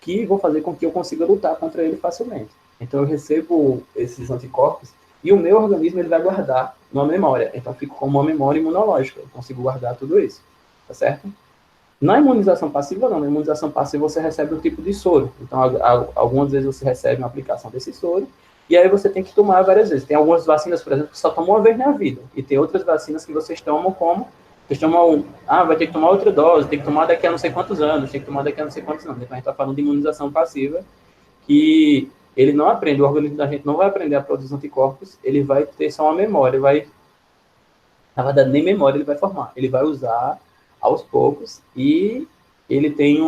que vão fazer com que eu consiga lutar contra ele facilmente. Então, eu recebo esses anticorpos e o meu organismo ele vai guardar uma memória. Então, eu fico com uma memória imunológica, eu consigo guardar tudo isso, tá certo? Na imunização passiva, não. Na imunização passiva, você recebe um tipo de soro. Então, algumas vezes você recebe uma aplicação desse soro, E aí você tem que tomar várias vezes. Tem algumas vacinas, por exemplo, que só tomam uma vez na vida. E tem outras vacinas que vocês tomam como... Vocês tomam... vai ter que tomar outra dose, tem que tomar daqui a não sei quantos anos, tem que tomar daqui a não sei quantos anos. Então a gente está falando de imunização passiva, que ele não aprende, o organismo da gente não vai aprender a produzir anticorpos, ele vai ter só uma memória, na verdade, nem memória ele vai formar. Ele vai usar aos poucos e ele tem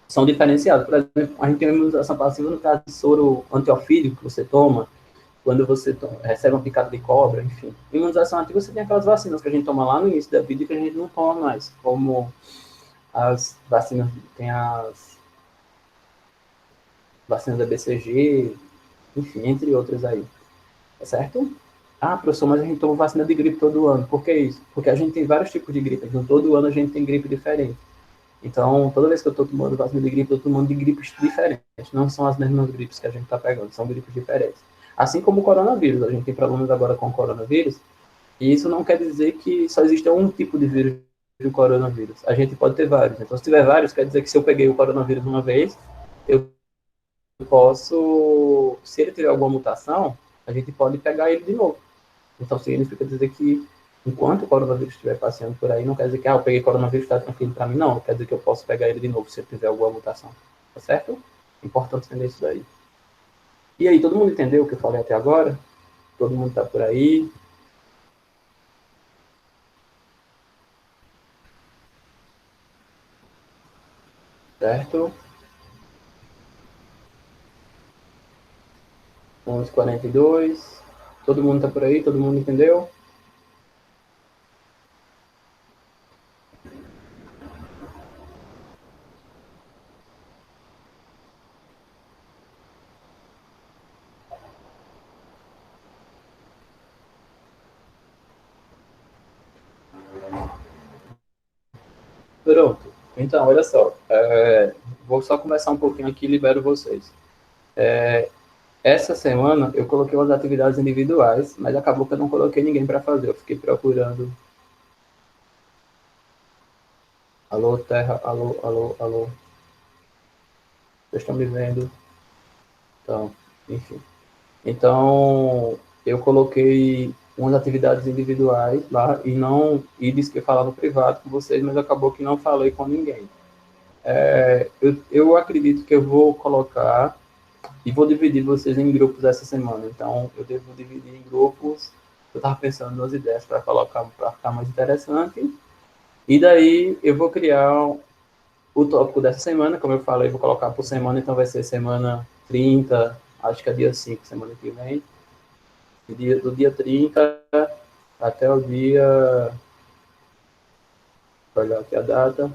são diferenciados. Por exemplo, a gente tem uma imunização passiva no caso de soro antiofídico que você toma, quando você recebe uma picada de cobra, enfim. Imunização ativa, você tem aquelas vacinas que a gente toma lá no início da vida e que a gente não toma mais, como as vacinas, tem as vacinas da BCG, enfim, entre outras aí. Tá certo? Professor, mas a gente toma vacina de gripe todo ano. Por que isso? Porque a gente tem vários tipos de gripe. Então, todo ano a gente tem gripe diferente. Então, toda vez que eu estou tomando vacina de gripe, eu estou tomando de gripes diferentes. Não são as mesmas gripes que a gente está pegando, são gripes diferentes. Assim como o coronavírus. A gente tem problemas agora com o coronavírus. E isso não quer dizer que só existe um tipo de vírus do coronavírus. A gente pode ter vários. Então, se tiver vários, quer dizer que se eu peguei o coronavírus uma vez, eu posso... Se ele tiver alguma mutação, a gente pode pegar ele de novo. Então, significa dizer que, enquanto o coronavírus estiver passeando por aí, não quer dizer que, eu peguei coronavírus, está tranquilo para mim, não. Quer dizer que eu posso pegar ele de novo, se ele tiver alguma mutação. Tá certo? Importante entender isso daí. E aí, todo mundo entendeu o que eu falei até agora? Todo mundo está por aí? Certo? 11h42. Todo mundo está por aí? Todo mundo entendeu? Pronto. Então, olha só. Vou só conversar um pouquinho aqui e libero vocês. Essa semana eu coloquei umas atividades individuais, mas acabou que eu não coloquei ninguém para fazer. Eu fiquei procurando. Alô, Terra. Alô, alô, alô. Vocês estão me vendo? Então, enfim. Então, eu coloquei umas atividades individuais lá e disse que eu falava privado com vocês, mas acabou que não falei com ninguém. Eu acredito que eu vou colocar e vou dividir vocês em grupos essa semana. Então, eu devo dividir em grupos. Eu estava pensando nas ideias para colocar, para ficar mais interessante. E daí, eu vou criar o tópico dessa semana, como eu falei, vou colocar por semana, então vai ser semana 30, acho que é dia 5, semana que vem. Do dia 30 até o dia... Vou olhar aqui a data.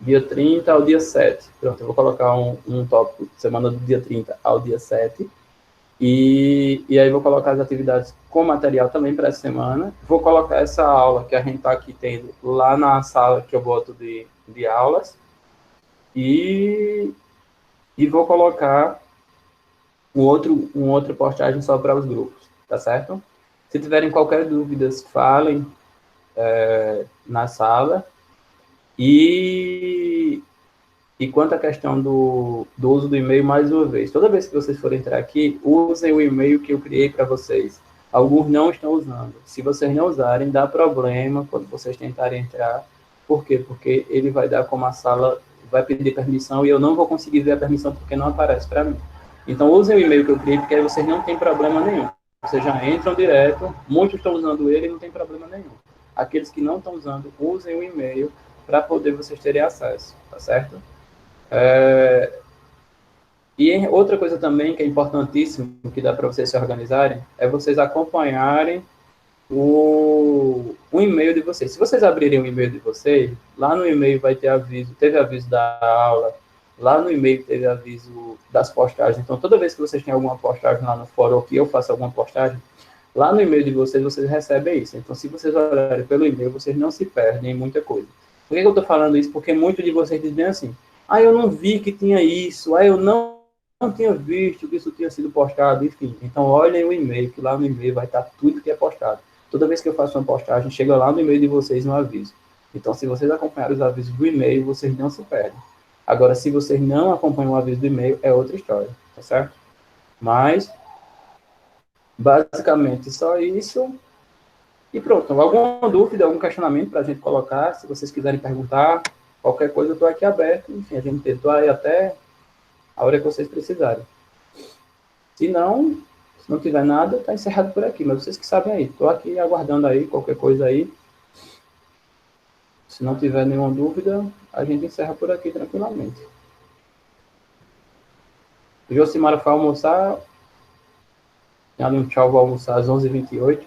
Dia 30 ao dia 7. Pronto, eu vou colocar um tópico, semana do dia 30 ao dia 7. E aí vou colocar as atividades com material também para essa semana. Vou colocar essa aula que a gente está aqui tendo lá na sala que eu boto de aulas. E vou colocar um outro postagem só para os grupos, tá certo? Se tiverem qualquer dúvida, falem na sala. E quanto à questão do uso do e-mail, mais uma vez, toda vez que vocês forem entrar aqui, usem o e-mail que eu criei para vocês. Alguns não estão usando. Se vocês não usarem, dá problema quando vocês tentarem entrar. Por quê? Porque ele vai dar como a sala, vai pedir permissão e eu não vou conseguir ver a permissão porque não aparece para mim. Então, usem o e-mail que eu criei, porque aí vocês não têm problema nenhum. Vocês já entram direto, muitos estão usando ele e não tem problema nenhum. Aqueles que não estão usando, usem o e-mail para poder vocês terem acesso, tá certo? E outra coisa também que é importantíssimo, que dá para vocês se organizarem, é vocês acompanharem o e-mail de vocês. Se vocês abrirem o e-mail de vocês, lá no e-mail vai ter aviso, teve aviso da aula, lá no e-mail teve aviso das postagens. Então, toda vez que vocês têm alguma postagem lá no fórum, ou que eu faço alguma postagem, lá no e-mail de vocês, vocês recebem isso. Então, se vocês olharem pelo e-mail, vocês não se perdem em muita coisa. Por que eu estou falando isso? Porque muitos de vocês dizem assim, eu não vi que tinha isso, eu não tinha visto que isso tinha sido postado, enfim. Então, olhem o e-mail, que lá no e-mail vai estar tudo que é postado. Toda vez que eu faço uma postagem, chega lá no e-mail de vocês um aviso. Então, se vocês acompanharem os avisos do e-mail, vocês não se perdem. Agora, se vocês não acompanham o aviso do e-mail, é outra história, tá certo? Mas, basicamente, só isso. E pronto. Alguma dúvida, algum questionamento para a gente colocar, se vocês quiserem perguntar, qualquer coisa, eu estou aqui aberto. Enfim, a gente tentou aí até a hora que vocês precisarem. Se não tiver nada, está encerrado por aqui. Mas vocês que sabem aí. Estou aqui aguardando aí, qualquer coisa aí. Se não tiver nenhuma dúvida, a gente encerra por aqui tranquilamente. O Josimara foi almoçar. Tem ali um tchau, vou almoçar às 11h28.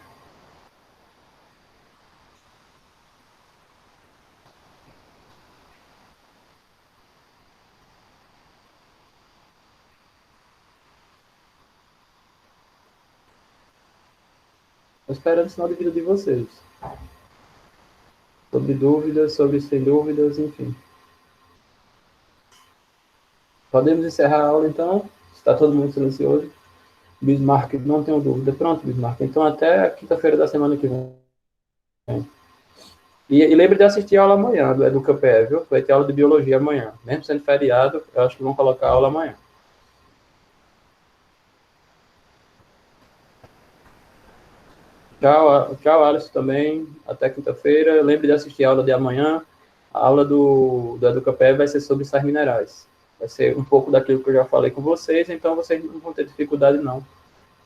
Estou esperando o sinal de vida de vocês. Sobre dúvidas, sobre sem dúvidas, enfim. Podemos encerrar a aula, então? Está todo mundo silencioso? Bismarck, não tenho dúvida. Pronto, Bismarck. Então, até quinta-feira da semana que vem. E lembre de assistir a aula amanhã, do EducaPE, viu? Vai ter aula de biologia amanhã. Mesmo sendo feriado, eu acho que vão colocar a aula amanhã. Tchau, Alisson também. Até quinta-feira. Lembre de assistir a aula de amanhã. A aula do EducaPE vai ser sobre sais minerais. Vai ser um pouco daquilo que eu já falei com vocês, então vocês não vão ter dificuldade, não.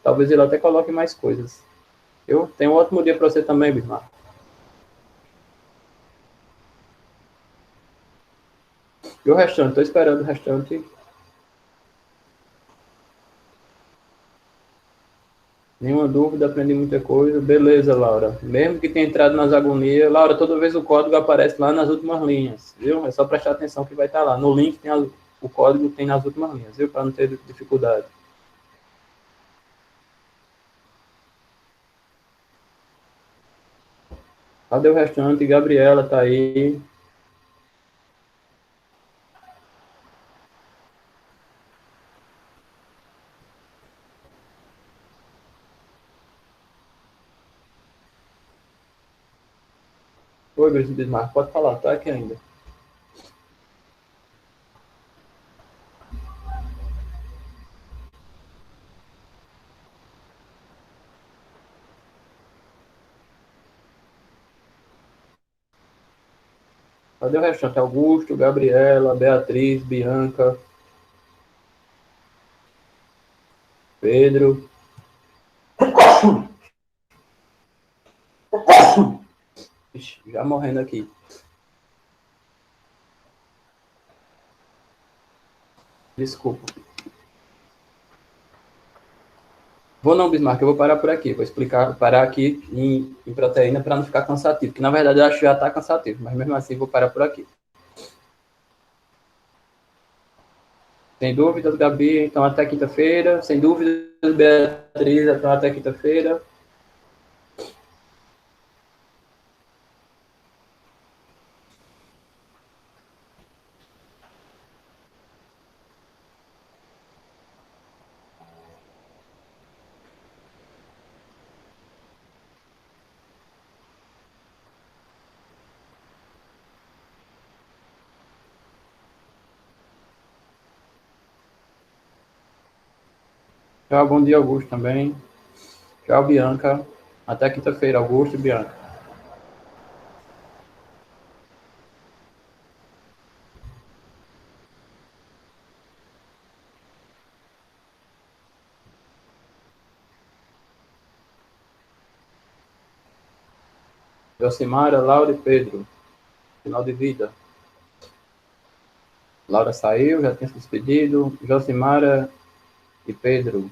Talvez ele até coloque mais coisas. Eu tenho um ótimo dia para você também, Bismarck. E o restante? Estou esperando o restante. Nenhuma dúvida, aprendi muita coisa. Beleza, Laura. Mesmo que tenha entrado nas agonias, Laura, toda vez o código aparece lá nas últimas linhas, viu? É só prestar atenção que vai estar lá. No link tem o código tem nas últimas linhas, viu? Para não ter dificuldade. Cadê o restante? Gabriela tá aí. Oi, Bismarck, pode falar, tá aqui ainda. Cadê o restante? Augusto, Gabriela, Beatriz, Bianca, Pedro. Ixi, já morrendo aqui. Desculpa. Vou não, Bismarck, eu vou parar por aqui. Vou explicar, parar aqui em proteína para não ficar cansativo. Que na verdade eu acho que já está cansativo, mas mesmo assim vou parar por aqui. Sem dúvidas, Gabi, então até quinta-feira. Sem dúvidas, Beatriz, então até quinta-feira. Tchau, bom dia, Augusto, também. Tchau, Bianca. Até quinta-feira, Augusto e Bianca. Josimara, Laura e Pedro. Final de vida. Laura saiu, já tinha se despedido. Josimara e Pedro.